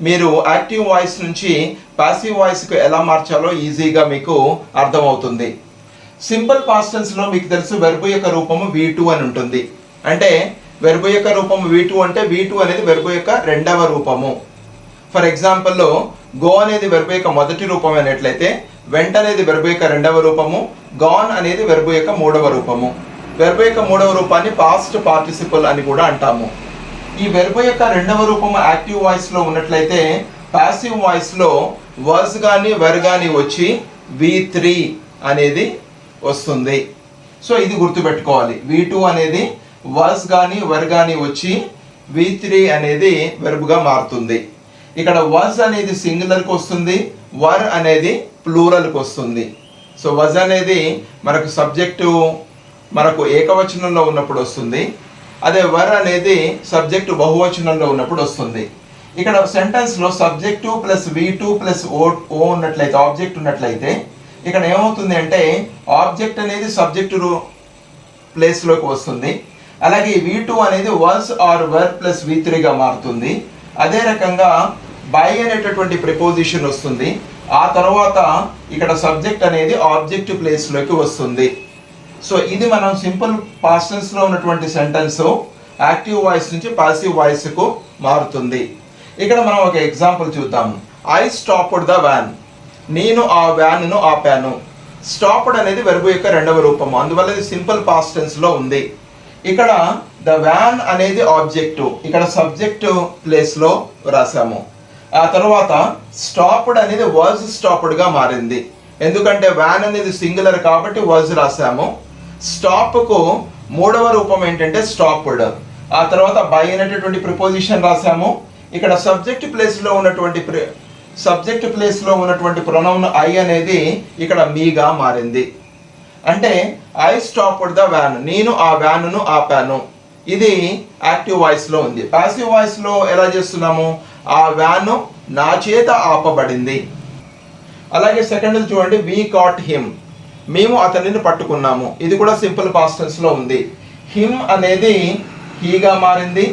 మీరు యాక్టివ్ వాయిస్ నుంచి పాసివ్ వాయిస్ కు ఎలా మార్చాలో ఈజీగా మీకు అర్థమవుతుంది. సింపుల్ పాస్ట్ టెన్స్ లో మీకు తెలుసు వెర్బ్ యొక్క రూపము V2 అని ఉంటుంది. అంటే వెర్బ్ యొక్క రూపము V2 అంటే V2 అనేది వెర్బ్ యొక్క రెండవ రూపము. ఫర్ ఎగ్జాంపుల్ గో అనేది వెర్బ్ యొక్క మొదటి రూపం అయినట్లయితే వెంట అనేది వెర్బ్ యొక్క రెండవ రూపము, గాన్ అనేది వెర్బ్ యొక్క మూడవ రూపము. వెర్బ్ యొక్క మూడవ రూపాన్ని పాస్ట్ పార్టిసిపల్ అని కూడా అంటాము. ఈ వెర్బ్ యొక్క రెండవ రూపము యాక్టివ్ వాయిస్ లో ఉన్నట్లయితే పాసివ్ వాయిస్ లో వర్స్ గాని వెర్ గాని వచ్చి V3 అనేది వస్తుంది. సో ఇది గుర్తుపెట్టుకోవాలి. V2 అనేది వర్స్ గాని వెర్ గాని వచ్చి V3 అనేది వెర్బ్ గా మారుతుంది. ఇక్కడ వజ్ అనేది సింగులర్ కి వస్తుంది, వర్ అనేది ప్లూరల్ కి వస్తుంది. సో వజ్ అనేది మనకు సబ్జెక్టు మనకు ఏకవచనంలో ఉన్నప్పుడు వస్తుంది. అదే వర్ అనేది సబ్జెక్టు బహువచనంలో ఉన్నప్పుడు వస్తుంది. ఇక్కడ సెంటెన్స్ లో సబ్జెక్టు ప్లస్ V2 ప్లస్ ఓ ఉన్నట్లయితే, ఆబ్జెక్ట్ ఉన్నట్లయితే ఇక్కడ ఏమవుతుంది అంటే ఆబ్జెక్ట్ అనేది సబ్జెక్టు ప్లేస్ లోకి వస్తుంది. అలాగే V2 అనేది was are were plus V3 గా మారుతుంది. అదే రకంగా బై అనేటటువంటి ప్రిపోజిషన్ వస్తుంది. ఆ తర్వాత ఇక్కడ సబ్జెక్ట్ అనేది ఆబ్జెక్ట్ ప్లేస్ లోకి వస్తుంది. సో ఇది మనం సింపుల్ పాస్ట్ టెన్స్ లో ఉన్నటువంటి సెంటెన్స్ యాక్టివ్ వాయిస్ నుంచి పాసివ్ వాయిస్ కు మారుతుంది. ఇక్కడ మనం ఒక ఎగ్జాంపుల్ చూద్దాము. I stopped the van. నేను ఆ వ్యాన్ ను ఆపాను. స్టాప్డ్ అనేది వెర్బ్ యొక్క రెండవ రూపము, అందువల్ల ఇది సింపుల్ పాస్ట్ టెన్స్ లో ఉంది. ఇక్కడ ద వ్యాన్ అనేది ఆబ్జెక్టు, ఇక్కడ సబ్జెక్టు ప్లేస్ లో రాసాము. ఆ తర్వాత స్టాప్డ్ అనేది వాజ్ స్టాప్డ్ గా మారింది. ఎందుకంటే వ్యాన్ అనేది సింగులర్ కాబట్టి వాజ్ రాసాము. స్టాప్కు మూడవ రూపం ఏంటంటే స్టాప్డ్. ఆ తర్వాత బై అనేటటువంటి ప్రిపోజిషన్ రాసాము. ఇక్కడ సబ్జెక్ట్ ప్లేస్లో ఉన్నటువంటి ప్రొనౌన్ ఐ అనేది ఇక్కడ మీగా మారింది. అంటే ఐ స్టాప్డ్ ద వ్యాన్, నేను ఆ వ్యాన్ను ఆపాను. ఇది యాక్టివ్ వాయిస్లో ఉంది. పాసివ్ వాయిస్లో ఎలా చేస్తున్నాము, ఆ వ్యాన్ నా చేత ఆపబడింది. అలాగే సెకండ్ చూడండి, వీ కాట్ హిమ్, మేము అతనిని పట్టుకున్నాము. ఇది కూడా సింపుల్ పాస్ట్ టెన్స్లో ఉంది. హిమ్ అనేది హీగా మారింది,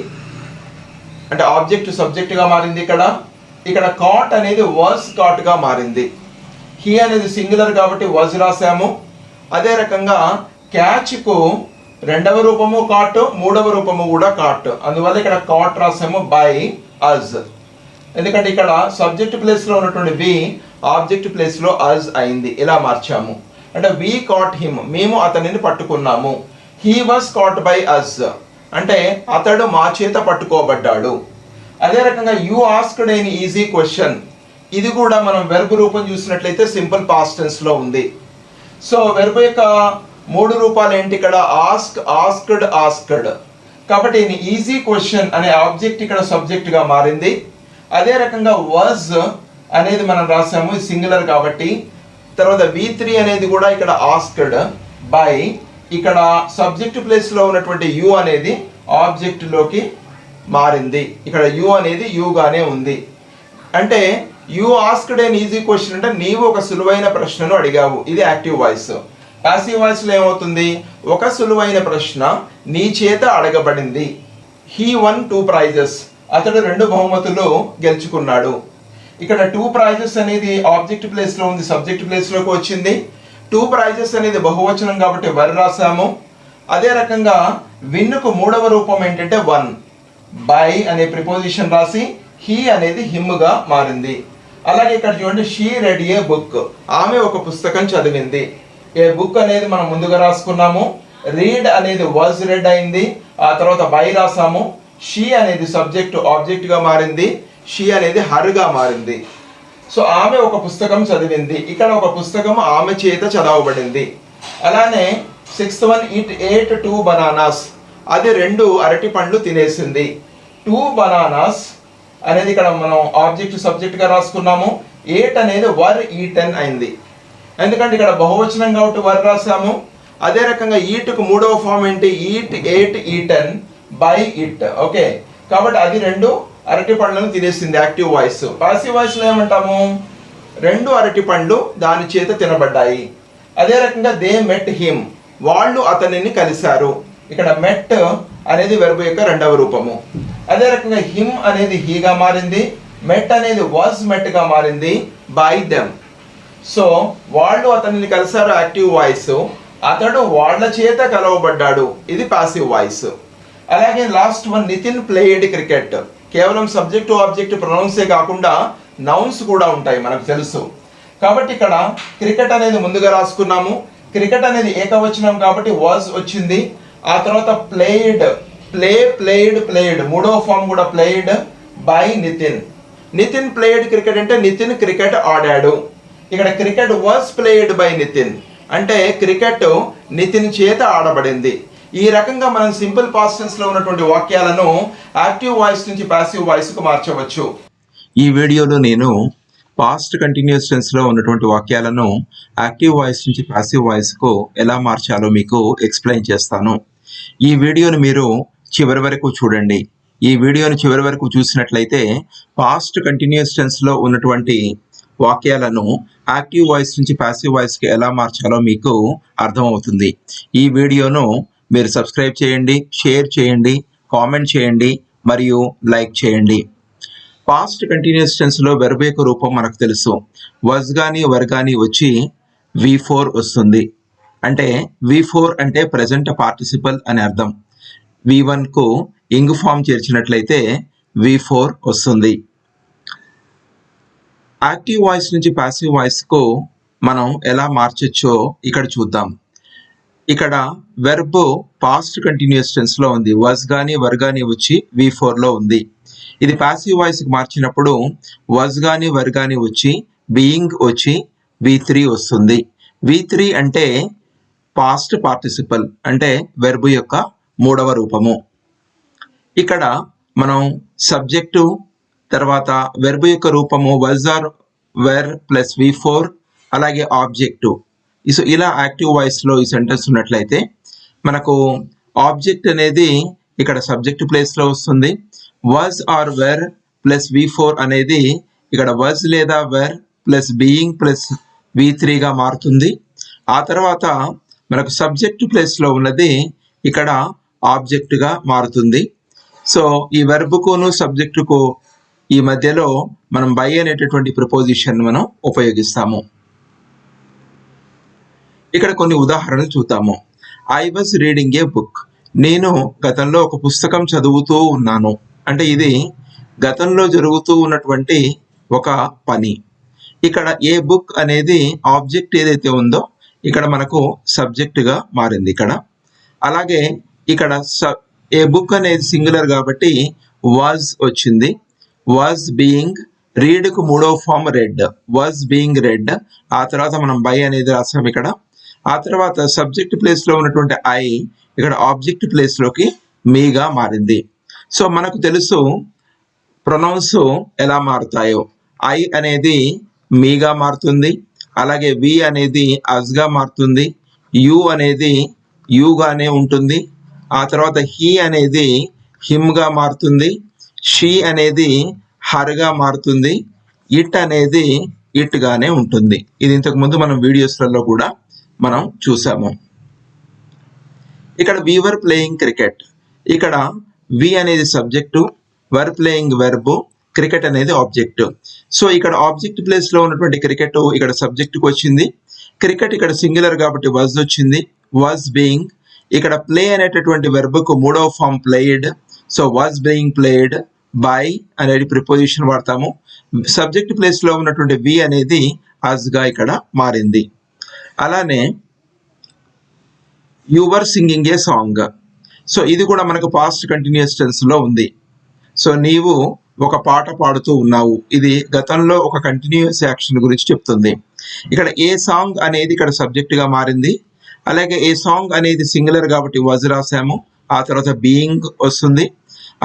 అంటే ఆబ్జెక్ట్ సబ్జెక్ట్గా మారింది. ఇక్కడ కాట్ అనేది వాజ్ కాట్గా మారింది. హీ అనేది సింగులర్ కాబట్టి వాజ్ రాసాము. అదే రకంగా క్యాచ్కు రెండవ రూపము కాట్, మూడవ రూపము కూడా కాట్, అందువల్ల ఇక్కడ కాట్ రాసాము బై అజ్. ఎందుకంటే ఇక్కడ సబ్జెక్ట్ ప్లేస్లో ఉన్నటువంటి వి ఆబ్జెక్ట్ ప్లేస్లో అజ్ అయింది, ఇలా మార్చాము. అంటే వీ కాట్ హిమ్, మేము అతనిని పట్టుకున్నాము. He was caught by us, అంటే అతడు మా చేత పట్టుకోబడ్డాడు. అదే రకంగా you asked an easy question, ఇది కూడా మనం వెర్బ్ రూపం చూసినట్లయితే సింపుల్ పాస్ట్ టెన్స్లో ఉంది. సో వెర్బ్ యొక్క మూడు రూపాలు ఏంటి, ఇక్కడ ఆస్క్, ఆస్క్డ్, ఆస్క్డ్. కాబట్టి ఈజీ క్వశ్చన్ అనే ఆబ్జెక్ట్ ఇక్కడ సబ్జెక్ట్గా మారింది. అదే రకంగా వాజ్ అనేది మనం రాసాము, సింగులర్ కాబట్టి. తర్వాత V3 అనేది కూడా ఇక్కడ ఆస్క్డ్ బై, ఇక్కడ సబ్జెక్ట్ ప్లేస్లో ఉన్నటువంటి యు అనేది ఆబ్జెక్ట్లోకి మారింది. ఇక్కడ యు అనేది యుగానే ఉంది. అంటే you asked an easy question అంటే నీవు ఒక సులువైన ప్రశ్నను అడిగావు, ఇది యాక్టివ్ వాయిస్. పాసివ్ వాయిస్లో ఏమవుతుంది, ఒక సులువైన ప్రశ్న నీ చేత అడగబడింది. హీ వన్ 2 prizes, అతడు 2 బహుమతులు గెలుచుకున్నాడు. ఇక్కడ 2 prizes అనేది ఆబ్జెక్ట్ ప్లేస్లో ఉంది, సబ్జెక్ట్ ప్లేస్లోకి వచ్చింది. 2 prizes అనేది బహువచనం కాబట్టి వర్ రాసాము. అదే రకంగా విన్నుకు మూడవ రూపం ఏంటంటే వన్, బై అనే ప్రిపోజిషన్ రాసి హీ అనేది హిమ్గా మారింది. అలాగే ఇక్కడ చూడండి, షీ రెడ్ ఏ బుక్, ఆమె ఒక పుస్తకం చదివింది. ఏ బుక్ అనేది మనం ముందుగా రాసుకున్నాము. రీడ్ అనేది వాజ్ రెడ్ అయింది, ఆ తర్వాత బై రాసాము. షీ అనేది సబ్జెక్ట్ ఆబ్జెక్ట్గా మారింది, షీ అనేది హర్గా మారింది. సో ఆమె ఒక పుస్తకం చదివింది, ఇక్కడ ఒక పుస్తకం ఆమె చేత చదవబడింది. అలానే 6th one, it at 2 bananas, అది 2 అరటి పండ్లు తినేసింది. 2 bananas అనేది ఇక్కడ మనం ఆబ్జెక్ట్ సబ్జెక్ట్గా రాసుకున్నాము. 8 అనేది వర్ ఈటెన్ అయింది, ఎందుకంటే ఇక్కడ బహువచనం కాబట్టి వర్ రాసాము. అదే రకంగా ఈట్కు మూడవ ఫామ్ ఏంటి, eat, ate, eaten by it. Okay, కాబట్టి అది 2 అరటి పండ్లను తినేసింది యాక్టివ్ వాయిస్. పాసివ్ వాయిస్లో ఏమంటాము, 2 అరటి పండ్లు దాని చేత తినబడ్డాయి. అదే రకంగా దే మెట్ హిమ్, వాళ్ళు అతనిని కలిశారు. ఇక్కడ మెట్ అనేది వెర్బ్ యొక్క రెండవ రూపము. అదే రకంగా హిమ్ అనేది హీగా మారింది, మెట్ అనేది వాజ్ మెట్గా మారింది బై దెమ్. సో వాళ్ళు అతనిని కలిశారు యాక్టివ్ వాయిస్, అతడు వాళ్ళ చేత కలవబడ్డాడు, ఇది పాసివ్ వాయిస్. అలాగే last one, Nitin played cricket, కేవలం సబ్జెక్ట్ ఆబ్జెక్ట్ ప్రొనౌన్సే కాకుండా నౌన్స్ కూడా ఉంటాయి మనకు తెలుసు. కాబట్టి ఇక్కడ క్రికెట్ అనేది ముందుగా రాసుకున్నాము. క్రికెట్ అనేది ఏకవచనం కాబట్టి వాజ్ వచ్చింది. ఆ తర్వాత ప్లేడ్, ప్లేడ్ మూడవ ఫామ్ కూడా played by Nitin. Nitin played cricket అంటే నితిన్ క్రికెట్ ఆడాడు. ఇక్కడ cricket was played by Nitin అంటే క్రికెట్ నితిన్ చేత ఆడబడింది. ఈ రకంగా మనం సింపుల్ పాస్ట్ టెన్స్లో ఉన్నటువంటి వాక్యాలను యాక్టివ్ వాయిస్ నుంచి పాసివ్ వాయిస్కు మార్చవచ్చు. ఈ వీడియోలో నేను పాస్ట్ కంటిన్యూస్ టెన్స్లో ఉన్నటువంటి వాక్యాలను యాక్టివ్ వాయిస్ నుంచి పాసివ్ వాయిస్కు ఎలా మార్చాలో మీకు ఎక్స్ప్లెయిన్ చేస్తాను. ఈ వీడియోను మీరు చివరి వరకు చూడండి. ఈ వీడియోను చివరి వరకు చూసినట్లయితే పాస్ట్ కంటిన్యూస్ టెన్స్లో ఉన్నటువంటి వాక్యాలను యాక్టివ్ వాయిస్ నుంచి పాసివ్ వాయిస్కి ఎలా మార్చాలో మీకు అర్థమవుతుంది. ఈ వీడియోను మీరు సబ్స్క్రైబ్ చేయండి, షేర్ చేయండి, కామెంట్ చేయండి మరియు లైక్ చేయండి. పాస్ట్ కంటిన్యూస్ టెన్స్లో వెర్బ్ యొక్క రూపం మనకు తెలుసు. వజ్ కానీ వర్ కానీ వచ్చి V4 వస్తుంది. అంటే V4 అంటే ప్రెజెంట్ పార్టిసిపల్ అని అర్థం. V1కు ఇంగ్ ఫామ్ చేర్చినట్లయితే V4 వస్తుంది. యాక్టివ్ వాయిస్ నుంచి పాసివ్ వాయిస్కు మనం ఎలా మార్చొచ్చో ఇక్కడ చూద్దాం. ఇక్కడ వెర్బ్ పాస్ట్ కంటిన్యూస్ టెన్స్లో ఉంది. వజ్ కానీ వర్ కానీ వచ్చి V4లో ఉంది. ఇది పాసివ్ వాయిస్కి మార్చినప్పుడు వజ్ కానీ వర్ కానీ వచ్చి బీయింగ్ వచ్చి V3 వస్తుంది. V3 అంటే పాస్ట్ పార్టిసిపల్, అంటే వెర్బ్ యొక్క మూడవ రూపము. ఇక్కడ మనం సబ్జెక్టు తర్వాత వెర్బ్ యొక్క రూపము was or were plus V4 అలాగే ఆబ్జెక్టు. సో ఇలా యాక్టివ్ వాయిస్లో ఈ సెంటెన్స్ ఉన్నట్లయితే మనకు ఆబ్జెక్ట్ అనేది ఇక్కడ సబ్జెక్ట్ ప్లేస్లో వస్తుంది. was or were plus V4 అనేది ఇక్కడ was లేదా were ప్లస్ బీయింగ్ ప్లస్ V3గా మారుతుంది. ఆ తర్వాత మనకు సబ్జెక్ట్ ప్లేస్లో ఉన్నది ఇక్కడ ఆబ్జెక్ట్గా మారుతుంది. సో ఈ వెర్బ్కును సబ్జెక్టుకు ఈ మధ్యలో మనం బై అనేటటువంటి ప్రిపోజిషన్ మనం ఉపయోగిస్తాము. ఇక్కడ కొన్ని ఉదాహరణలు చూద్దాము. I was reading a book. నేను గతంలో ఒక పుస్తకం చదువుతూ ఉన్నాను. అంటే ఇది గతంలో జరుగుతూ ఉన్నటువంటి ఒక పని. ఇక్కడ ఏ బుక్ అనేది ఆబ్జెక్ట్ ఏదైతే ఉందో ఇక్కడ మనకు సబ్జెక్టుగా మారింది ఇక్కడ. అలాగే ఇక్కడ ఏ బుక్ అనేది సింగులర్ కాబట్టి వాజ్ వచ్చింది. వాజ్ బీయింగ్, రీడ్కు మూడవ form read, was being read. ఆ తర్వాత మనం బై అనేది రాసాం ఇక్కడ. ఆ తర్వాత సబ్జెక్ట్ ప్లేస్లో ఉన్నటువంటి ఐ ఇక్కడ ఆబ్జెక్ట్ ప్లేస్లోకి మీగా మారింది. సో మనకు తెలుసు ప్రొనౌన్స్ ఎలా మారుతాయో. ఐ అనేది మీగా మారుతుంది, అలాగే వి అనేది అస్గా మారుతుంది, యు అనేది యుగానే ఉంటుంది. ఆ తర్వాత హీ అనేది హిమ్గా మారుతుంది, షీ అనేది హర్గా మారుతుంది, ఇట్ అనేది ఇట్గానే ఉంటుంది. ఇది ఇంతకుముందు మనం వీడియోస్లలో కూడా మనం చూసాము. ఇక్కడ వి వర్ ప్లేయింగ్ క్రికెట్. ఇక్కడ వి అనేది subject, were playing verb, cricket అనేది ఆబ్జెక్ట్. సో ఇక్కడ ఆబ్జెక్ట్ ప్లేస్లో ఉన్నటువంటి క్రికెట్ ఇక్కడ సబ్జెక్టుకు వచ్చింది. క్రికెట్ ఇక్కడ సింగులర్ కాబట్టి వాజ్ వచ్చింది, వాజ్ బీయింగ్. ఇక్కడ ప్లే అనేటటువంటి వెర్బ్కు మూడవ form played. So was being played. By అనేది ప్రిపోజిషన్ వాడతాము. సబ్జెక్ట్ ప్లేస్లో ఉన్నటువంటి వి అనేది అస్గా ఇక్కడ మారింది. అలానే you were singing a song. So ఇది కూడా మనకు పాస్ట్ కంటిన్యూస్ టెన్స్లో ఉంది. సో నీవు ఒక పాట పాడుతూ ఉన్నావు. ఇది గతంలో ఒక కంటిన్యూస్ యాక్షన్ గురించి చెప్తుంది. ఇక్కడ ఏ సాంగ్ అనేది ఇక్కడ సబ్జెక్ట్గా మారింది. అలాగే ఏ సాంగ్ అనేది సింగులర్ కాబట్టి వాజ్ రాసాము. ఆ తర్వాత బీయింగ్ వస్తుంది.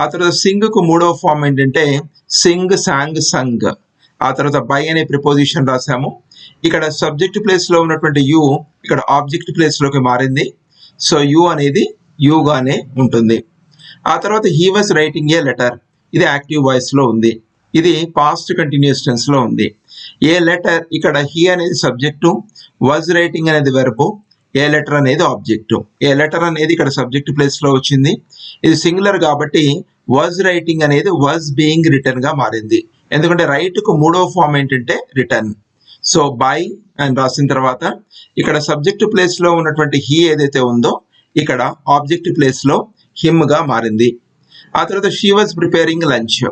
ఆ తర్వాత సింగ్కు మూడవ ఫామ్ ఏంటంటే సింగ్, సాంగ్, సంగ్. ఆ తర్వాత బై అనే ప్రిపోజిషన్ రాసాము. ఇక్కడ సబ్జెక్ట్ ప్లేస్లో ఉన్నటువంటి యు ఇక్కడ ఆబ్జెక్ట్ ప్లేస్లోకి మారింది. సో యు అనేది యుగానే ఉంటుంది. ఆ తర్వాత he was writing A letter. ఇది యాక్టివ్ వాయిస్లో ఉంది. ఇది పాస్ట్ కంటిన్యూస్ టెన్స్లో ఉంది. ఏ లెటర్ ఇక్కడ హీ అనేది సబ్జెక్టు, వాజ్ రైటింగ్ అనేది వెర్బ్, ఏ లెటర్ అనేది ఆబ్జెక్టు. ఏ లెటర్ అనేది ఇక్కడ సబ్జెక్ట్ ప్లేస్లో వచ్చింది. ఇది సింగులర్ కాబట్టి వాజ్ రైటింగ్ అనేది వాజ్ బీయింగ్ రిటర్న్గా మారింది. ఎందుకంటే రైట్కు మూడవ ఫామ్ ఏంటంటే రిటర్న్. సో బై అని రాసిన తర్వాత ఇక్కడ సబ్జెక్ట్ ప్లేస్లో ఉన్నటువంటి హీ ఏదైతే ఉందో ఇక్కడ ఆబ్జెక్ట్ ప్లేస్లో హిమ్గా మారింది. ఆ తర్వాత she was preparing lunch.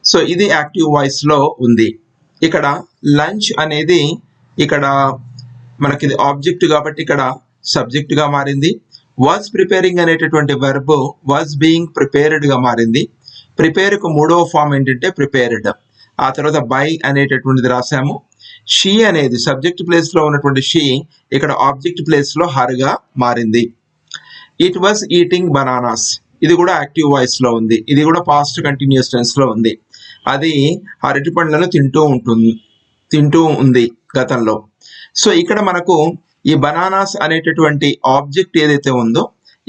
So ఇది యాక్టివ్ వాయిస్లో ఉంది. ఇక్కడ లంచ్ అనేది ఇక్కడ మనకి ఇది ఆబ్జెక్ట్ కాబట్టి ఇక్కడ సబ్జెక్ట్గా మారింది. వాజ్ ప్రిపేరింగ్ అనేటటువంటి వెర్బ్ వాజ్ బీయింగ్ ప్రిపేర్డ్గా మారింది. ప్రిపేర్కు మూడవ ఫామ్ ఏంటంటే ప్రిపేర్డ్. ఆ తర్వాత బై అనేటటువంటిది రాసాము. షీ అనేది సబ్జెక్ట్ ప్లేస్లో ఉన్నటువంటి షీ ఇక్కడ ఆబ్జెక్ట్ ప్లేస్లో హర్గా మారింది. It was eating bananas. ఇది కూడా యాక్టివ్ వాయిస్లో ఉంది. ఇది కూడా పాస్ట్ కంటిన్యూస్ టెన్స్లో ఉంది. అది అరటి పండ్లను తింటూ ఉంది గతంలో. సో ఇక్కడ మనకు ఈ బనానాస్ అనేటటువంటి ఆబ్జెక్ట్ ఏదైతే ఉందో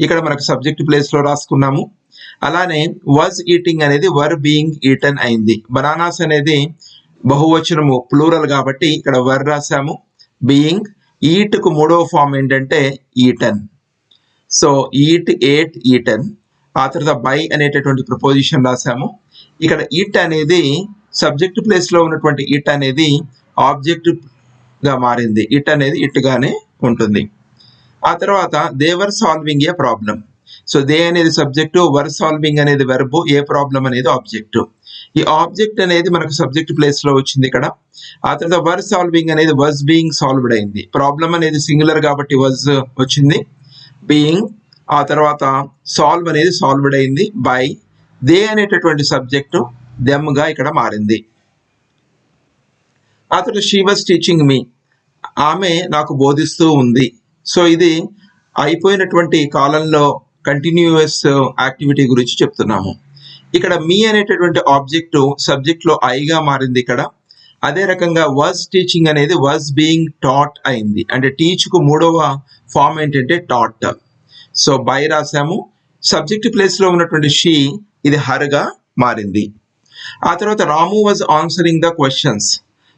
ఇక్కడ మనకు సబ్జెక్ట్ ప్లేస్లో రాసుకున్నాము. అలానే వాజ్ ఈటింగ్ అనేది వర్ బీయింగ్ ఈటన్ అయింది. బనానాస్ అనేది బహువచనము ప్లూరల్ కాబట్టి ఇక్కడ వర్ రాసాము. బీయింగ్, ఈట్కు మూడవ ఫామ్ ఏంటంటే eaten. So eat, ate, eaten. ఆ తర్వాత బై అనేటటువంటి ప్రపోజిషన్ రాసాము. ఇక్కడ ఇట్ అనేది సబ్జెక్ట్ ప్లేస్లో ఉన్నటువంటి ఇట్ అనేది ఆబ్జెక్ట్గా మారింది. ఇట్ అనేది ఇట్గానే ఉంటుంది. ఆ తర్వాత they were solving a problem. So they అనేది సబ్జెక్టు, వర్ సాల్వింగ్ అనేది వెర్బ్, ఏ ప్రాబ్లం అనేది ఆబ్జెక్టు. ఈ ఆబ్జెక్ట్ అనేది మనకు సబ్జెక్ట్ ప్లేస్లో వచ్చింది ఇక్కడ. ఆ తర్వాత వర్ సాల్వింగ్ అనేది వాజ్ బీయింగ్ సాల్వ్డ్ అయింది. ప్రాబ్లం అనేది సింగులర్ కాబట్టి వాజ్ వచ్చింది, బీయింగ్. ఆ తర్వాత సాల్వ్ అనేది సాల్వ్డ్ అయింది బై. దే అనేటటువంటి సబ్జెక్టు దెమ్గా ఇక్కడ మారింది. ఆ తర్వాత షీ వాజ్ టీచింగ్ మీ. ఆమె నాకు బోధిస్తూ ఉంది. సో ఇది అయిపోయినటువంటి కాలంలో కంటిన్యూయస్ యాక్టివిటీ గురించి చెప్తున్నాము. ఇక్కడ మీ అనేటటువంటి ఆబ్జెక్ట్ సబ్జెక్ట్ లో ఐగా మారింది ఇక్కడ. అదే రకంగా వాజ్ టీచింగ్ అనేది వాజ్ బీయింగ్ టాట్ అయింది. అంటే టీచ్ కు మూడవ ఫామ్ ఏంటంటే టాట్. సో బై రాసాము. సబ్జెక్ట్ ప్లేస్ లో ఉన్నటువంటి షీ ఇది హర్గా మారింది. ఆ తర్వాత Ramu was answering the questions.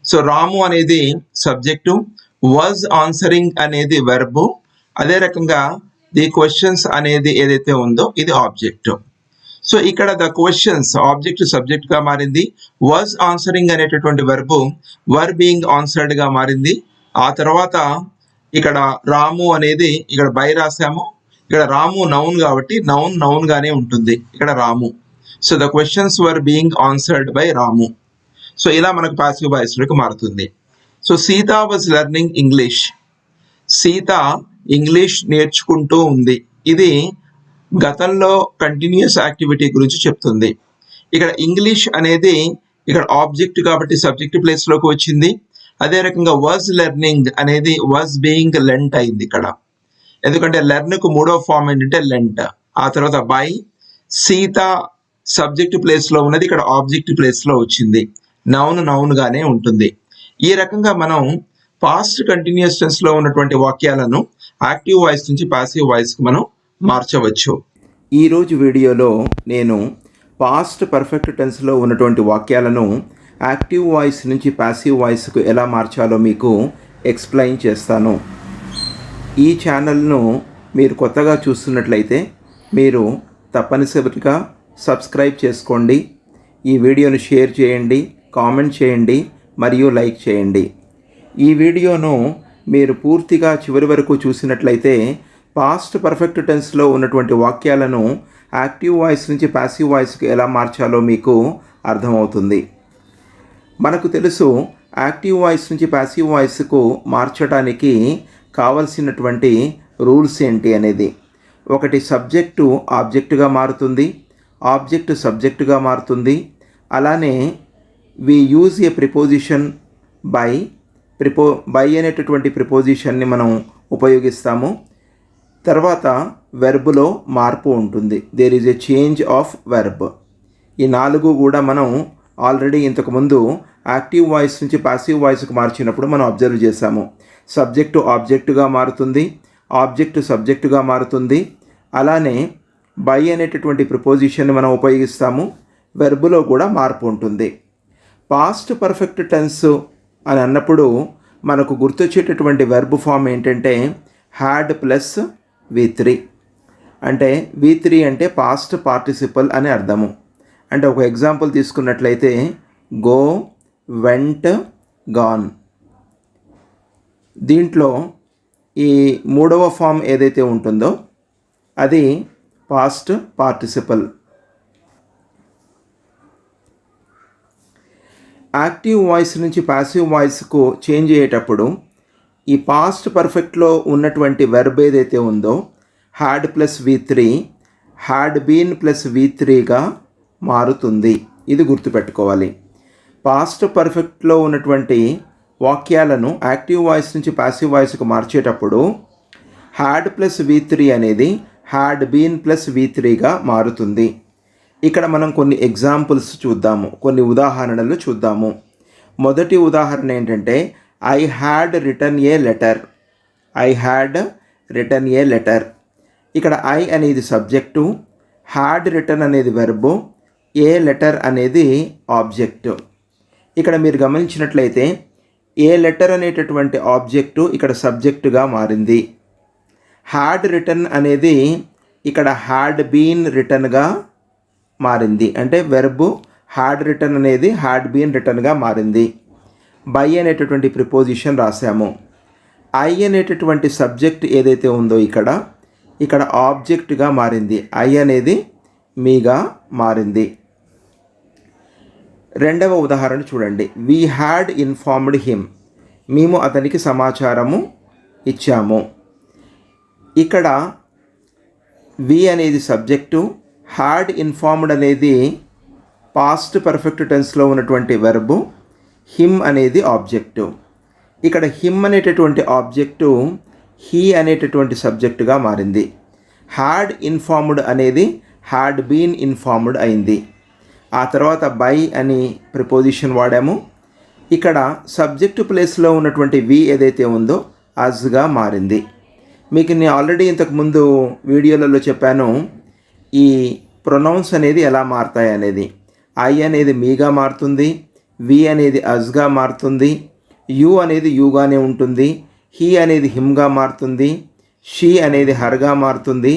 So Ramu అనేది సబ్జెక్టు, వాజ్ ఆన్సరింగ్ అనేది వెర్బ్, అదే రకంగా ది క్వశ్చన్స్ అనేది ఏదైతే ఉందో ఇది ఆబ్జెక్ట్. సో ఇక్కడ ద క్వశ్చన్స్ ఆబ్జెక్ట్ సబ్జెక్ట్ గా మారింది. వాజ్ ఆన్సరింగ్ అనేటటువంటి వెర్బ్ వర్ బీయింగ్ ఆన్సర్డ్ గా మారింది. ఆ తర్వాత ఇక్కడ రాము అనేది ఇక్కడ బై రాసాము. ఇక్కడ రాము నౌన్ కాబట్టి నౌన్ గానే ఉంటుంది ఇక్కడ Ramu. So the questions were being answered by Ramu. So ఇలా మనకు పాసివ్ వాయిస్ లోకి మారుతుంది. So Sita was learning English. Sita English నేర్చుకుంటూ ఉంది. ఇది గతంలో కంటిన్యూస్ యాక్టివిటీ గురించి చెప్తుంది. ఇక్కడ ఇంగ్లీష్ అనేది ఇక్కడ ఆబ్జెక్ట్ కాబట్టి సబ్జెక్ట్ ప్లేస్ లోకి వచ్చింది. అదే రకంగా వాజ్ లెర్నింగ్ అనేది వాజ్ బీయింగ్ లెంట్ అయింది ఇక్కడ. ఎందుకంటే లెర్న్ కు మూడో ఫామ్ ఏంటంటే లెంట్. ఆ తర్వాత బై, సీత సబ్జెక్ట్ ప్లేస్ లో ఉన్నది ఇక్కడ ఆబ్జెక్ట్ ప్లేస్ లో వచ్చింది. నౌన్ గానే ఉంటుంది. ఈ రకంగా మనం పాస్ట్ కంటిన్యూస్ టెన్స్ లో ఉన్నటువంటి వాక్యాలను యాక్టివ్ వాయిస్ నుంచి పాసివ్ వాయిస్ కు మనం మార్చవచ్చు. ఈ రోజు వీడియోలో నేను పాస్ట్ పర్ఫెక్ట్ టెన్స్ లో ఉన్నటువంటి వాక్యాలను యాక్టివ్ వాయిస్ నుంచి పాసివ్ వాయిస్ కు ఎలా మార్చాలో మీకు ఎక్స్ప్లెయిన్ చేస్తాను. ఈ ఛానల్ను మీరు కొత్తగా చూస్తున్నట్లయితే మీరు తప్పనిసరిగా సబ్స్క్రైబ్ చేసుకోండి. ఈ వీడియోను షేర్ చేయండి, కామెంట్ చేయండి మరియు లైక్ చేయండి. ఈ వీడియోను మీరు పూర్తిగా చివరి వరకు చూసినట్లయితే పాస్ట్ పర్ఫెక్ట్ టెన్స్లో ఉన్నటువంటి వాక్యాలను యాక్టివ్ వాయిస్ నుంచి పాసివ్ వాయిస్కి ఎలా మార్చాలో మీకు అర్థమవుతుంది. మనకు తెలుసు యాక్టివ్ వాయిస్ నుంచి పాసివ్ వాయిస్కు మార్చడానికి కావలసినటువంటి రూల్స్ ఏంటి అనేది. ఒకటి సబ్జెక్టు ఆబ్జెక్టుగా మారుతుంది, ఆబ్జెక్ట్ సబ్జెక్టుగా మారుతుంది. అలానే we use a preposition by అనేటటువంటి ప్రిపోజిషన్ని మనం ఉపయోగిస్తాము. తర్వాత వెర్బ్లో మార్పు ఉంటుంది. There is a change of verb. ఈ నాలుగు కూడా మనం ఆల్రెడీ ఇంతకుముందు యాక్టివ్ వాయిస్ నుంచి పాసివ్ వాయిస్కి మార్చినప్పుడు మనం అబ్జర్వ్ చేశాము. సబ్జెక్టు ఆబ్జెక్టుగా మారుతుంది, ఆబ్జెక్టు సబ్జెక్టుగా మారుతుంది. అలానే బై అనేటటువంటి ప్రిపోజిషన్ని మనం ఉపయోగిస్తాము. వెర్బ్లో కూడా మార్పు ఉంటుంది. పాస్ట్ పర్ఫెక్ట్ టెన్స్ అని అన్నప్పుడు మనకు గుర్తొచ్చేటటువంటి వెర్బ్ ఫామ్ ఏంటంటే హ్యాడ్ ప్లస్ V3. అంటే V3 అంటే పాస్ట్ పార్టిసిపల్ అని అర్థము. అంటే ఒక ఎగ్జాంపుల్ తీసుకున్నట్లయితే గో, వెంట్, గాన్. దీంట్లో ఈ మూడవ ఫామ్ ఏదైతే ఉంటుందో అది పాస్ట్ పార్టిసిపల్. యాక్టివ్ వాయిస్ నుంచి పాసివ్ వాయిస్కు చేంజ్ అయ్యేటప్పుడు ఈ పాస్ట్ పర్ఫెక్ట్లో ఉన్నటువంటి వెర్బ్ ఏదైతే ఉందో had plus V3 had been plus V3గా మారుతుంది. ఇది గుర్తుపెట్టుకోవాలి. పాస్ట్ పర్ఫెక్ట్లో ఉన్నటువంటి వాక్యాలను యాక్టివ్ వాయిస్ నుంచి పాసివ్ వాయిస్కు మార్చేటప్పుడు హ్యాడ్ ప్లస్ V3 అనేది హ్యాడ్ బీన్ ప్లస్ V3గా మారుతుంది. ఇక్కడ మనం కొన్ని ఎగ్జాంపుల్స్ చూద్దాము, కొన్ని ఉదాహరణలు చూద్దాము. మొదటి ఉదాహరణ ఏంటంటే I had written A letter. I had written A letter. ఇక్కడ ఐ అనేది సబ్జెక్టు, హ్యాడ్ రిటర్న్ అనేది వెర్బు, ఏ లెటర్ అనేది ఆబ్జెక్టు. ఇక్కడ మీరు గమనించినట్లయితే ఏ లెటర్ అనేటటువంటి ఆబ్జెక్టు ఇక్కడ సబ్జెక్టుగా మారింది. హ్యాడ్ రిటర్న్ అనేది ఇక్కడ హ్యాడ్ బీన్ రిటర్న్గా మారింది. అంటే వెర్బు హ్యాడ్ రిటర్న్ అనేది హ్యాడ్ బీన్ రిటర్న్గా మారింది. బై అనేటటువంటి ప్రిపోజిషన్ రాసాము. ఐ అనేటటువంటి సబ్జెక్ట్ ఏదైతే ఉందో ఇక్కడ ఆబ్జెక్ట్గా మారింది. ఐ అనేది మీగా మారింది. రెండవ ఉదాహరణ చూడండి. We had informed him. మేము అతనికి సమాచారము ఇచ్చాము. ఇక్కడ వి అనేది సబ్జెక్టు, హ్యాడ్ ఇన్ఫార్మ్డ్ అనేది పాస్ట్ పర్ఫెక్ట్ టెన్స్లో ఉన్నటువంటి వెర్బు, హిమ్ అనేది ఆబ్జెక్టు. ఇక్కడ హిమ్ అనేటటువంటి ఆబ్జెక్టు హీ అనేటటువంటి సబ్జెక్టుగా మారింది. హ్యాడ్ ఇన్ఫార్మ్డ్ అనేది హ్యాడ్ బీన్ ఇన్ఫార్మ్డ్ అయింది. ఆ తర్వాత బై అని ప్రిపోజిషన్ వాడాము. ఇక్కడ సబ్జెక్టు ప్లేస్లో ఉన్నటువంటి వి ఏదైతే ఉందో అజ్గా మారింది. మీకు నేను ఆల్రెడీ ఇంతకుముందు వీడియోలలో చెప్పాను ఈ ప్రొనౌన్స్ అనేది ఎలా మారుతాయి అనేది. ఐ అనేది మీగా మారుతుంది, వి అనేది అజ్గా మారుతుంది, యు అనేది యూగానే ఉంటుంది, హీ అనేది హిమ్గా మారుతుంది, షీ అనేది హర్గా మారుతుంది,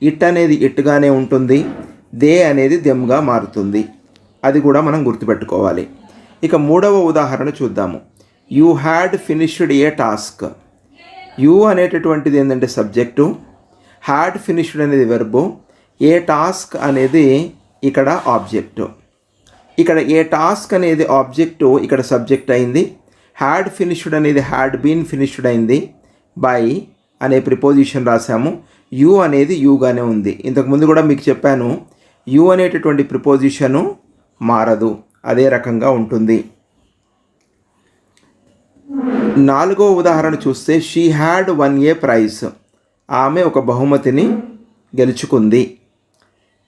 ఇట్ అనేది ఇట్గానే ఉంటుంది, దే అనేది దెమ్గా మారుతుంది. అది కూడా మనం గుర్తుపెట్టుకోవాలి. ఇక మూడవ ఉదాహరణ చూద్దాము. You had finished A task. You అనేటటువంటిది ఏంటంటే సబ్జెక్టు, హ్యాడ్ ఫినిష్డ్ అనేది వెర్బు, ఏ టాస్క్ అనేది ఇక్కడ ఆబ్జెక్టు. ఇక్కడ ఏ టాస్క్ అనేది ఆబ్జెక్టు ఇక్కడ సబ్జెక్ట్ అయింది. హ్యాడ్ ఫినిష్డ్ అనేది హ్యాడ్ బీన్ ఫినిష్డ్ అయింది. బై అనే ప్రిపోజిషన్ రాసాము. యూ అనేది యూగానే ఉంది. ఇంతకుముందు కూడా మీకు చెప్పాను యూ అనేటటువంటి ప్రిపోజిషను మారదు, అదే రకంగా ఉంటుంది. నాలుగో ఉదాహరణ చూస్తే she had won a prize. ఆమె ఒక బహుమతిని గెలుచుకుంది.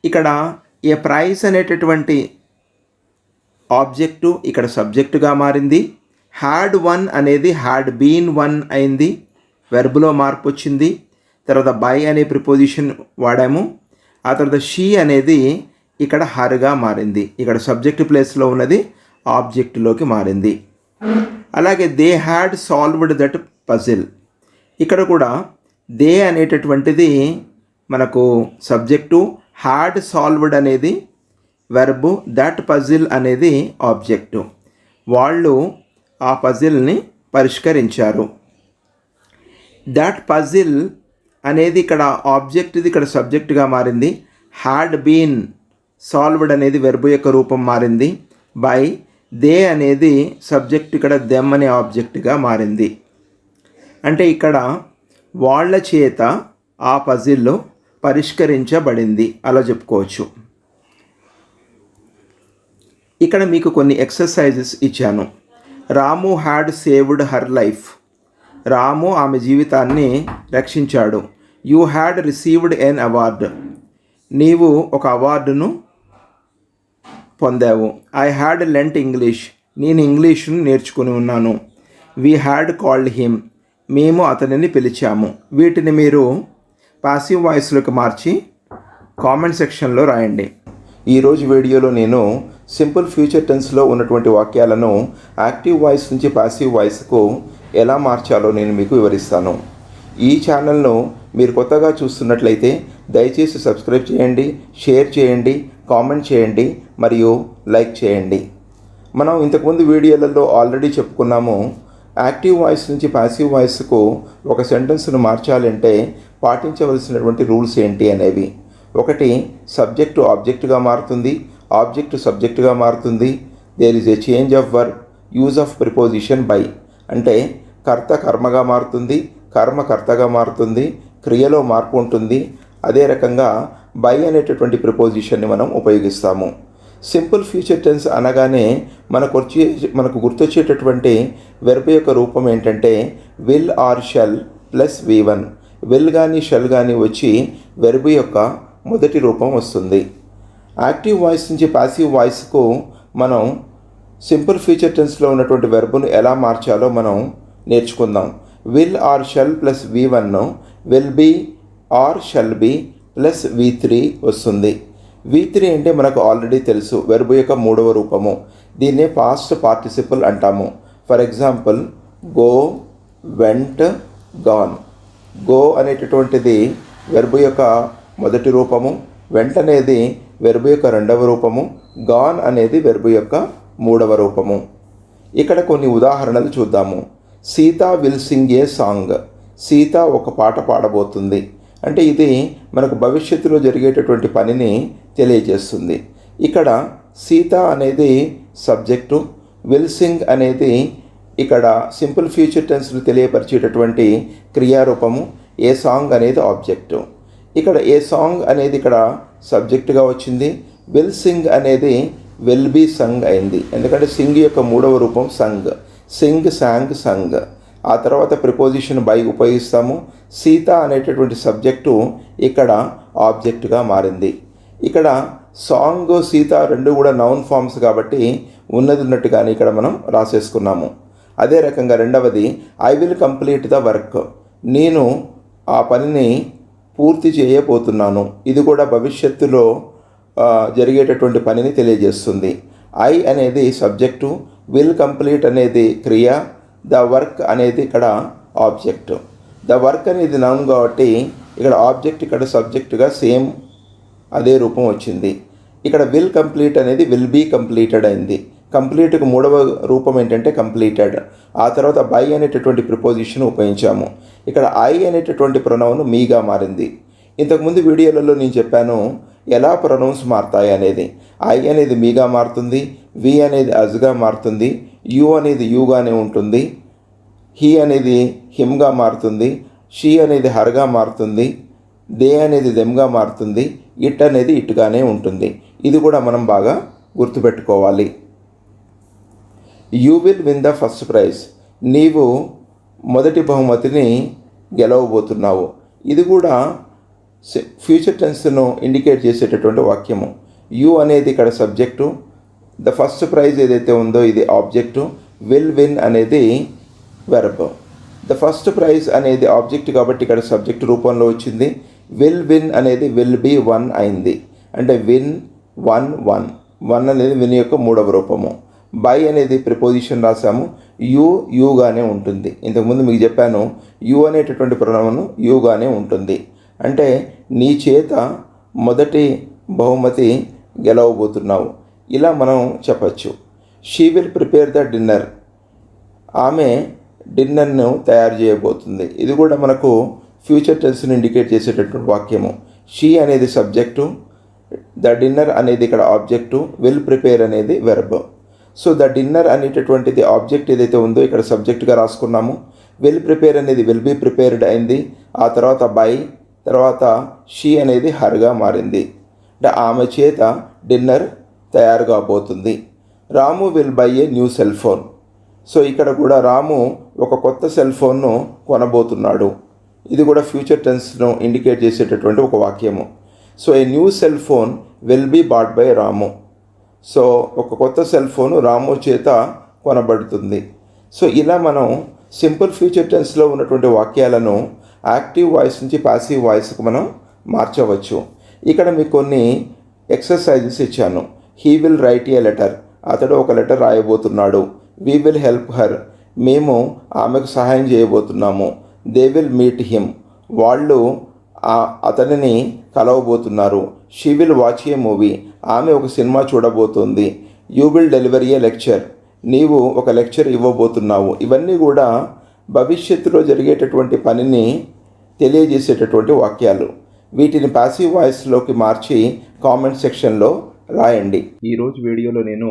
ఇక్కడ ఏ ప్రైజ్ అనేటటువంటి ఆబ్జెక్టు ఇక్కడ సబ్జెక్టుగా మారింది. హ్యాడ్ వన్ అనేది హ్యాడ్ బీన్ వన్ అయింది, వెర్బులో మార్పు వచ్చింది. తర్వాత బై అనే ప్రిపోజిషన్ వాడాము. ఆ తర్వాత షీ అనేది ఇక్కడ హర్గా మారింది. ఇక్కడ సబ్జెక్ట్ ప్లేస్లో ఉన్నది ఆబ్జెక్టులోకి మారింది. అలాగే they had solved that puzzle. ఇక్కడ కూడా దే అనేటటువంటిది మనకు సబ్జెక్టు, హ్యాడ్ సాల్వ్డ్ అనేది వెర్బు, దట్ పజిల్ అనేది ఆబ్జెక్టు. వాళ్ళు ఆ పజిల్ని పరిష్కరించారు. దట్ పజిల్ అనేది ఇక్కడ ఆబ్జెక్ట్, ఇది ఇక్కడ సబ్జెక్టుగా మారింది. హ్యాడ్ బీన్ సాల్వ్డ్ అనేది వెర్బు యొక్క రూపం మారింది. బై దే అనేది సబ్జెక్ట్, ఇక్కడ దెమ్ అనే ఆబ్జెక్ట్గా మారింది. అంటే ఇక్కడ వాళ్ళ చేత ఆ పజిల్లో పరిష్కరించబడింది అలా చెప్పుకోవచ్చు. ఇక్కడ మీకు కొన్ని ఎక్సర్సైజెస్ ఇచ్చాను. Ramu had saved her life. Ramu ఆమె జీవితాన్ని రక్షించాడు. You had received an award. నీవు ఒక అవార్డును పొందావు. I had learned English. నేను ఇంగ్లీష్ను నేర్చుకుని ఉన్నాను. We had called him. మేము అతనిని పిలిచాము. వీటిని మీరు పాసివ్ వాయిస్లోకి మార్చి కామెంట్ సెక్షన్లో రాయండి. ఈరోజు వీడియోలో నేను సింపుల్ ఫ్యూచర్ టెన్స్లో ఉన్నటువంటి వాక్యాలను యాక్టివ్ వాయిస్ నుంచి పాసివ్ వాయిస్కు ఎలా మార్చాలో నేను మీకు వివరిస్తాను. ఈ ఛానల్ను మీరు కొత్తగా చూస్తున్నట్లయితే దయచేసి సబ్స్క్రైబ్ చేయండి, షేర్ చేయండి, కామెంట్ చేయండి మరియు లైక్ చేయండి. మనం ఇంతకుముందు వీడియోలలో ఆల్రెడీ చెప్పుకున్నాము, యాక్టివ్ వాయిస్ నుంచి పాసివ్ వాయిస్కు ఒక సెంటెన్స్ను మార్చాలంటే పాటించవలసినటువంటి రూల్స్ ఏంటి అనేవి. ఒకటి, సబ్జెక్టు ఆబ్జెక్టుగా మారుతుంది, ఆబ్జెక్టు సబ్జెక్టుగా మారుతుంది. There is a change of verb, use of preposition by. అంటే కర్త కర్మగా మారుతుంది, కర్మ కర్తగా మారుతుంది, క్రియలో మార్పు ఉంటుంది. అదే రకంగా బై అనేటటువంటి ప్రిపోజిషన్ని మనం ఉపయోగిస్తాము. సింపుల్ ఫ్యూచర్ టెన్స్ అనగానే మనకు గుర్తొచ్చేటటువంటి వెర్బ్ యొక్క రూపం ఏంటంటే will or shall plus V1. Will కానీ షెల్ కానీ వచ్చి వెర్బ్ యొక్క మొదటి రూపం వస్తుంది. యాక్టివ్ వాయిస్ నుంచి పాసివ్ వాయిస్కు మనం సింపుల్ ఫ్యూచర్ టెన్స్లో ఉన్నటువంటి వెర్బును ఎలా మార్చాలో మనం నేర్చుకుందాం. Will or shall plus V1 will be or shall be plus V3 వస్తుంది. V3 అంటే మనకు ఆల్రెడీ తెలుసు, వెర్బ్ యొక్క మూడవ రూపము. దీన్నే పాస్ట్ పార్టిసిపల్ అంటాము. For example go, vent, gone. Go అనేటటువంటిది వెర్బ్ యొక్క మొదటి రూపము, వెంట్ అనేది వెర్బ్ యొక్క రెండవ రూపము, గాన్ అనేది వెర్బ్ యొక్క మూడవ రూపము. ఇక్కడ కొన్ని ఉదాహరణలు చూద్దాము. Sita will sing A song. Sita ఒక పాట పాడబోతుంది. అంటే ఇది మనకు భవిష్యత్తులో జరిగేటటువంటి పనిని తెలియజేస్తుంది. ఇక్కడ సీత అనేది సబ్జెక్టు, విల్ సింగ్ అనేది ఇక్కడ సింపుల్ ఫ్యూచర్ టెన్స్ను తెలియపరిచేటటువంటి క్రియారూపము, ఏ సాంగ్ అనేది ఆబ్జెక్టు. ఇక్కడ ఏ సాంగ్ అనేది ఇక్కడ సబ్జెక్టుగా వచ్చింది. విల్ సింగ్ అనేది విల్ బీ సంగ్ అయింది. ఎందుకంటే సింగ్ యొక్క మూడవ రూపం సంగ్. సింగ్, సాంగ్, సంగ్. ఆ తర్వాత ప్రిపోజిషన్ బై ఉపయోగిస్తాము. సీత అనేటటువంటి సబ్జెక్టు ఇక్కడ ఆబ్జెక్టుగా మారింది. ఇక్కడ సాంగ్, సీత రెండు కూడా నౌన్ ఫామ్స్ కాబట్టి ఉన్నది ఉన్నట్టుగానే ఇక్కడ మనం రాసేసుకున్నాము. అదే రకంగా రెండవది I will complete the work, నేను ఆ పనిని పూర్తి చేయబోతున్నాను. ఇది కూడా భవిష్యత్తులో జరిగేటటువంటి పనిని తెలియజేస్తుంది. ఐ అనేది సబ్జెక్టు, విల్ కంప్లీట్ అనేది క్రియ, ద వర్క్ అనేది ఇక్కడ ఆబ్జెక్ట్. ద వర్క్ అనేది నౌన్ కాబట్టి ఇక్కడ ఆబ్జెక్ట్ ఇక్కడ సబ్జెక్టుగా సేమ్ అదే రూపం వచ్చింది. ఇక్కడ విల్ కంప్లీట్ అనేది విల్ బీ కంప్లీటెడ్ అయింది. కంప్లీట్కి మూడవ రూపం ఏంటంటే కంప్లీటెడ్. ఆ తర్వాత బై అనేటటువంటి ప్రిపోజిషన్ ఉపయోగించాము. ఇక్కడ ఐ అనేటటువంటి ప్రొనౌన్ మీగా మారింది. ఇంతకుముందు వీడియోలలో నేను చెప్పాను ఎలా ప్రొనౌన్స్ మారుతాయి అనేది. ఐ అనేది మీగా మారుతుంది, వి అనేది అజ్గా మారుతుంది, యు అనేది యూగానే ఉంటుంది, హీ అనేది హిమ్గా మారుతుంది, షీ అనేది హర్గా మారుతుంది, దే అనేది దెమ్గా మారుతుంది, ఇట్ అనేది ఇట్గానే ఉంటుంది. ఇది కూడా మనం బాగా గుర్తుపెట్టుకోవాలి. You will win the first prize, నీవు మొదటి బహుమతిని గెలవబోతున్నావు. ఇది కూడా ఫ్యూచర్ టెన్స్ను ఇండికేట్ చేసేటటువంటి వాక్యము. యూ అనేది ఇక్కడ సబ్జెక్టు, ద ఫస్ట్ ప్రైజ్ ఏదైతే ఉందో ఇది ఆబ్జెక్టు, విల్ విన్ అనేది వెర్బ్. ద ఫస్ట్ ప్రైజ్ అనేది ఆబ్జెక్ట్ కాబట్టి ఇక్కడ సబ్జెక్ట్ రూపంలో వచ్చింది. విల్ విన్ అనేది విల్ బీ వన్ అయింది. అంటే విన్ వన్ వన్, వన్ అనేది విన్ యొక్క మూడవ రూపము. బై అనేది ప్రిపోజిషన్ రాసాము, యూ యూగానే ఉంటుంది. ఇంతకుముందు మీకు చెప్పాను యూ అనేటటువంటి ప్రొనౌన్ యూగానే ఉంటుంది. అంటే నీ చేత మొదటి బహుమతి గెలవబోతున్నావు, ఇలా మనం చెప్పచ్చు. She will prepare the dinner, ఆమె డిన్నర్ను తయారు చేయబోతుంది. ఇది కూడా మనకు ఫ్యూచర్ టెన్స్ని ఇండికేట్ చేసేటటువంటి వాక్యము. షీ అనేది సబ్జెక్టు, ద డిన్నర్ అనేది ఇక్కడ ఆబ్జెక్టు, విల్ ప్రిపేర్ అనేది వెర్బ్. సో ద డిన్నర్ అనేటటువంటిది ఆబ్జెక్ట్ ఏదైతే ఉందో ఇక్కడ సబ్జెక్ట్గా రాసుకున్నాము. విల్ ప్రిపేర్ అనేది విల్ బీ ప్రిపేర్డ్ అయింది. ఆ తర్వాత బై, తర్వాత షీ అనేది హర్గా మారింది. అంటే ఆమె చేత డిన్నర్ తయారు కాబోతుంది. Ramu will buy a new cell phone. So ఇక్కడ కూడా రాము ఒక కొత్త సెల్ ఫోన్ను కొనబోతున్నాడు. ఇది కూడా ఫ్యూచర్ టెన్స్ను ఇండికేట్ చేసేటటువంటి ఒక వాక్యము. So a new cell phone will be bought by Ramu. So ఒక కొత్త సెల్ ఫోను రాము చేత కొనబడుతుంది. సో ఇలా మనం సింపుల్ ఫ్యూచర్ టెన్స్లో ఉన్నటువంటి వాక్యాలను యాక్టివ్ వాయిస్ నుంచి ప్యాసివ్ వాయిస్కి మనం మార్చవచ్చు. ఇక్కడ మీకు కొన్ని ఎక్సర్సైజెస్ ఇచ్చాను. He will write a letter, అతడు ఒక లెటర్ రాయబోతున్నాడు. వీ విల్ హెల్ప్ హర్, మేము ఆమెకు సహాయం చేయబోతున్నాము. దే విల్ మీట్ హిమ్, వాళ్ళు అతనిని కలవబోతున్నారు. She will watch a movie, ఆమె ఒక సినిమా చూడబోతోంది. You will delivery a lecture, నీవు ఒక లెక్చర్ ఇవ్వబోతున్నావు. ఇవన్నీ కూడా భవిష్యత్తులో జరిగేటటువంటి పనిని తెలియజేసేటటువంటి వాక్యాలు. వీటిని ప్యాసివ్ వాయిస్లోకి మార్చి కామెంట్ సెక్షన్లో రాయండి. ఈరోజు వీడియోలో నేను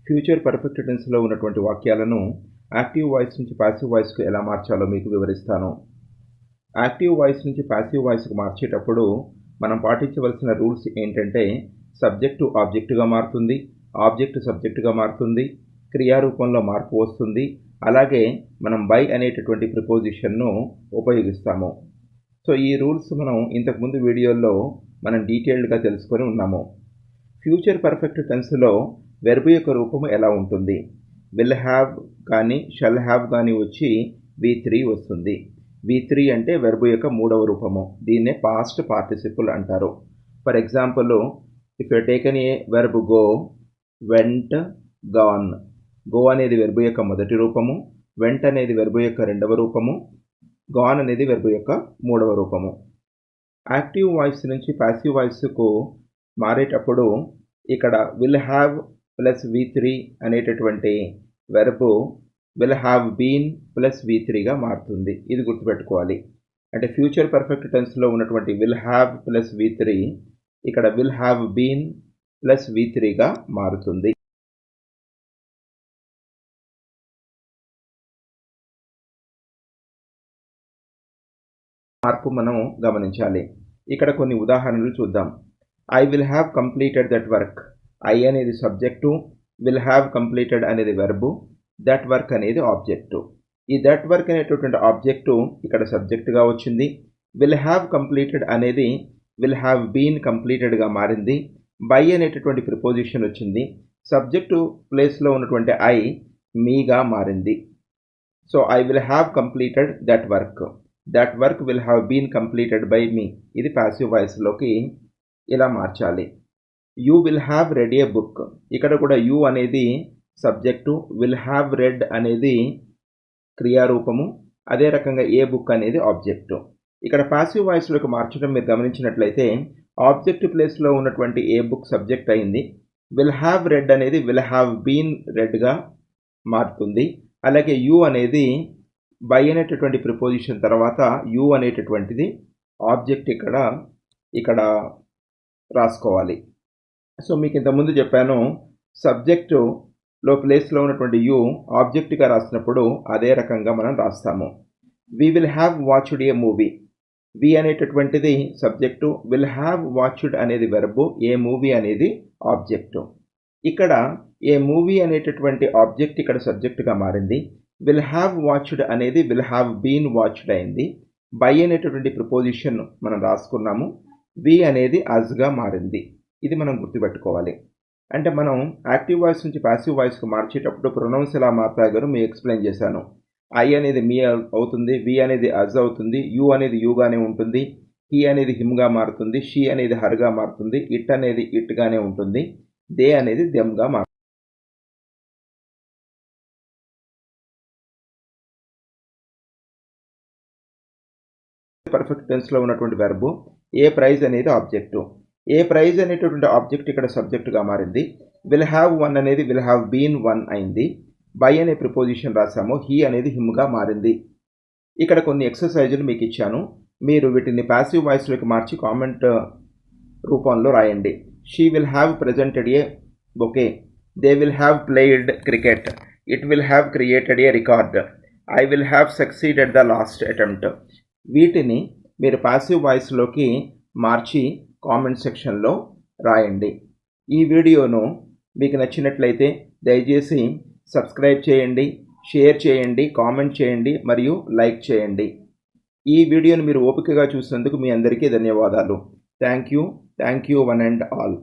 ఫ్యూచర్ పర్ఫెక్ట్ టెన్స్లో ఉన్నటువంటి వాక్యాలను యాక్టివ్ వాయిస్ నుంచి ప్యాసివ్ వాయిస్కు ఎలా మార్చాలో మీకు వివరిస్తాను. యాక్టివ్ వాయిస్ నుంచి ప్యాసివ్ వాయిస్కు మార్చేటప్పుడు మనం పాటించవలసిన రూల్స్ ఏంటంటే సబ్జెక్టు ఆబ్జెక్టుగా మారుతుంది, ఆబ్జెక్టు సబ్జెక్టుగా మారుతుంది, క్రియారూపంలో మార్పు వస్తుంది, అలాగే మనం బై అనేటటువంటి ప్రిపోజిషన్ను ఉపయోగిస్తాము. సో ఈ రూల్స్ మనం ఇంతకుముందు వీడియోల్లో మనం డీటెయిల్డ్గా తెలుసుకొని ఉన్నాము. ఫ్యూచర్ పర్ఫెక్ట్ టెన్స్లో వెర్బ్ యొక్క రూపము ఎలా ఉంటుంది? విల్ హ్యావ్ కానీ షల్ హ్యావ్ కానీ వచ్చి V3 వస్తుంది. V3 అంటే వెర్బ్ యొక్క మూడవ రూపము. దీన్నే పాస్ట్ పార్టిసిపుల్ అంటారు. For example, if you taken A verb go, vent, gone. Go అనేది వెర్బ్ యొక్క మొదటి రూపము, వెంట్ అనేది వెర్బ్ యొక్క రెండవ రూపము, గాన్ అనేది వెర్బ్ యొక్క మూడవ రూపము. యాక్టివ్ వాయిస్ నుంచి ప్యాసివ్ వాయిస్కు మారేటప్పుడు ఇక్కడ విల్ హ్యావ్ ప్లస్ V3 అనేటటువంటి verb will have been plus V3గా మారుతుంది. ఇది గుర్తుపెట్టుకోవాలి. అంటే ఫ్యూచర్ పర్ఫెక్ట్ టెన్స్లో ఉన్నటువంటి విల్ హ్యావ్ ప్లస్ V3 ఇక్కడ విల్ హ్యావ్ బీన్ ప్లస్ V3గా మారుతుంది. మార్పు మనం గమనించాలి. ఇక్కడ కొన్ని ఉదాహరణలు చూద్దాం. I will have completed that work. I అనేది సబ్జెక్టు, విల్ హ్యావ్ కంప్లీటెడ్ అనేది వెర్బు, దట్ వర్క్ అనేది ఆబ్జెక్టు. ఈ దట్ వర్క్ అనేటటువంటి ఆబ్జెక్టు ఇక్కడ సబ్జెక్టుగా వచ్చింది. విల్ హ్యావ్ కంప్లీటెడ్ అనేది విల్ హ్యావ్ బీన్ కంప్లీటెడ్గా మారింది. బై అనేటటువంటి ప్రిపోజిషన్ వచ్చింది. సబ్జెక్టు ప్లేస్లో ఉన్నటువంటి ఐ మీగా మారింది. So I will have completed that work. That work will have been completed by me. ఇది ప్యాసివ్ వాయిస్లోకి ఇలా మార్చాలి. You will have read a book. ఇక్కడ కూడా యూ అనేది సబ్జెక్టు, విల్ హ్యావ్ రెడ్ అనేది క్రియారూపము, అదే రకంగా ఏ బుక్ అనేది ఆబ్జెక్టు. ఇక్కడ ప్యాసివ్ వాయిస్లోకి మార్చడం మీరు గమనించినట్లయితే ఆబ్జెక్ట్ ప్లేస్లో ఉన్నటువంటి ఏ బుక్ సబ్జెక్ట్ అయింది. విల్ హ్యావ్ రెడ్ అనేది విల్ హ్యావ్ బీన్ రెడ్గా మారుతుంది. అలాగే యూ అనేది బై అనేటటువంటి ప్రిపోజిషన్ తర్వాత యూ అనేటటువంటిది ఆబ్జెక్ట్ ఇక్కడ రాసుకోవాలి. సో మీకు ఇంతకుముందు చెప్పాను, సబ్జెక్టులో ప్లేస్లో ఉన్నటువంటి యూ ఆబ్జెక్ట్గా రాసినప్పుడు అదే రకంగా మనం రాస్తాము. We will have watched a movie. We అనేటటువంటిది సబ్జెక్టు, విల్ హ్యావ్ వాచ్డ్ అనేది వెర్బు, ఏ మూవీ అనేది ఆబ్జెక్టు. ఇక్కడ ఏ మూవీ అనేటటువంటి ఆబ్జెక్ట్ ఇక్కడ సబ్జెక్టుగా మారింది. విల్ హ్యావ్ వాచ్డ్ అనేది విల్ హ్యావ్ బీన్ వాచ్డ్ అయింది. బై అనేటటువంటి ప్రిపోజిషన్ మనం రాసుకున్నాము. వి అనేది అజ్గా మారింది. ఇది మనం గుర్తుపెట్టుకోవాలి. అంటే మనం యాక్టివ్ వాయిస్ నుంచి ప్యాసివ్ వాయిస్కి మార్చేటప్పుడు ప్రొనౌన్స్ ఎలా మారుతాయో మీకు ఎక్స్ప్లెయిన్ చేశాను. ఐ అనేది మీ అవుతుంది, వి అనేది అజ్ అవుతుంది, యూ అనేది యూగానే ఉంటుంది, హీ అనేది హిమ్గా మారుతుంది, షీ అనేది హర్గా మారుతుంది, ఇట్ అనేది ఇట్గానే ఉంటుంది, దే అనేది దెమ్గా మారుతుంది. పర్ఫెక్ట్ టెన్స్లో ఉన్నటువంటి వెర్బు ఏ ప్రైజ్ అనేది ఆబ్జెక్టు. ఏ ప్రైజ్ అనేటటువంటి ఆబ్జెక్ట్ ఇక్కడ సబ్జెక్టుగా మారింది. విల్ హ్యావ్ వన్ అనేది విల్ హ్యావ్ బీన్ వన్ అయింది. బై అనే ప్రిపోజిషన్ రాసాము. హీ అనేది హిమ్గా మారింది. ఇక్కడ కొన్ని ఎక్సర్సైజులు మీకు ఇచ్చాను. మీరు వీటిని ప్యాసివ్ వాయిస్లోకి మార్చి కామెంట్ రూపంలో రాయండి. She will have presented A bouquet. They will have played cricket. It will have created a record. I will have succeeded the last attempt. వీటిని మీరు ప్యాసివ్ వాయిస్లోకి మార్చి కామెంట్ సెక్షన్లో రాయండి. ఈ వీడియోను మీకు నచ్చినట్లయితే దయచేసి సబ్స్క్రైబ్ చేయండి, షేర్ చేయండి, కామెంట్ చేయండి మరియు లైక్ చేయండి. ఈ వీడియోను మీరు ఓపికగా చూసినందుకు మీ అందరికీ ధన్యవాదాలు. Thank you one and all.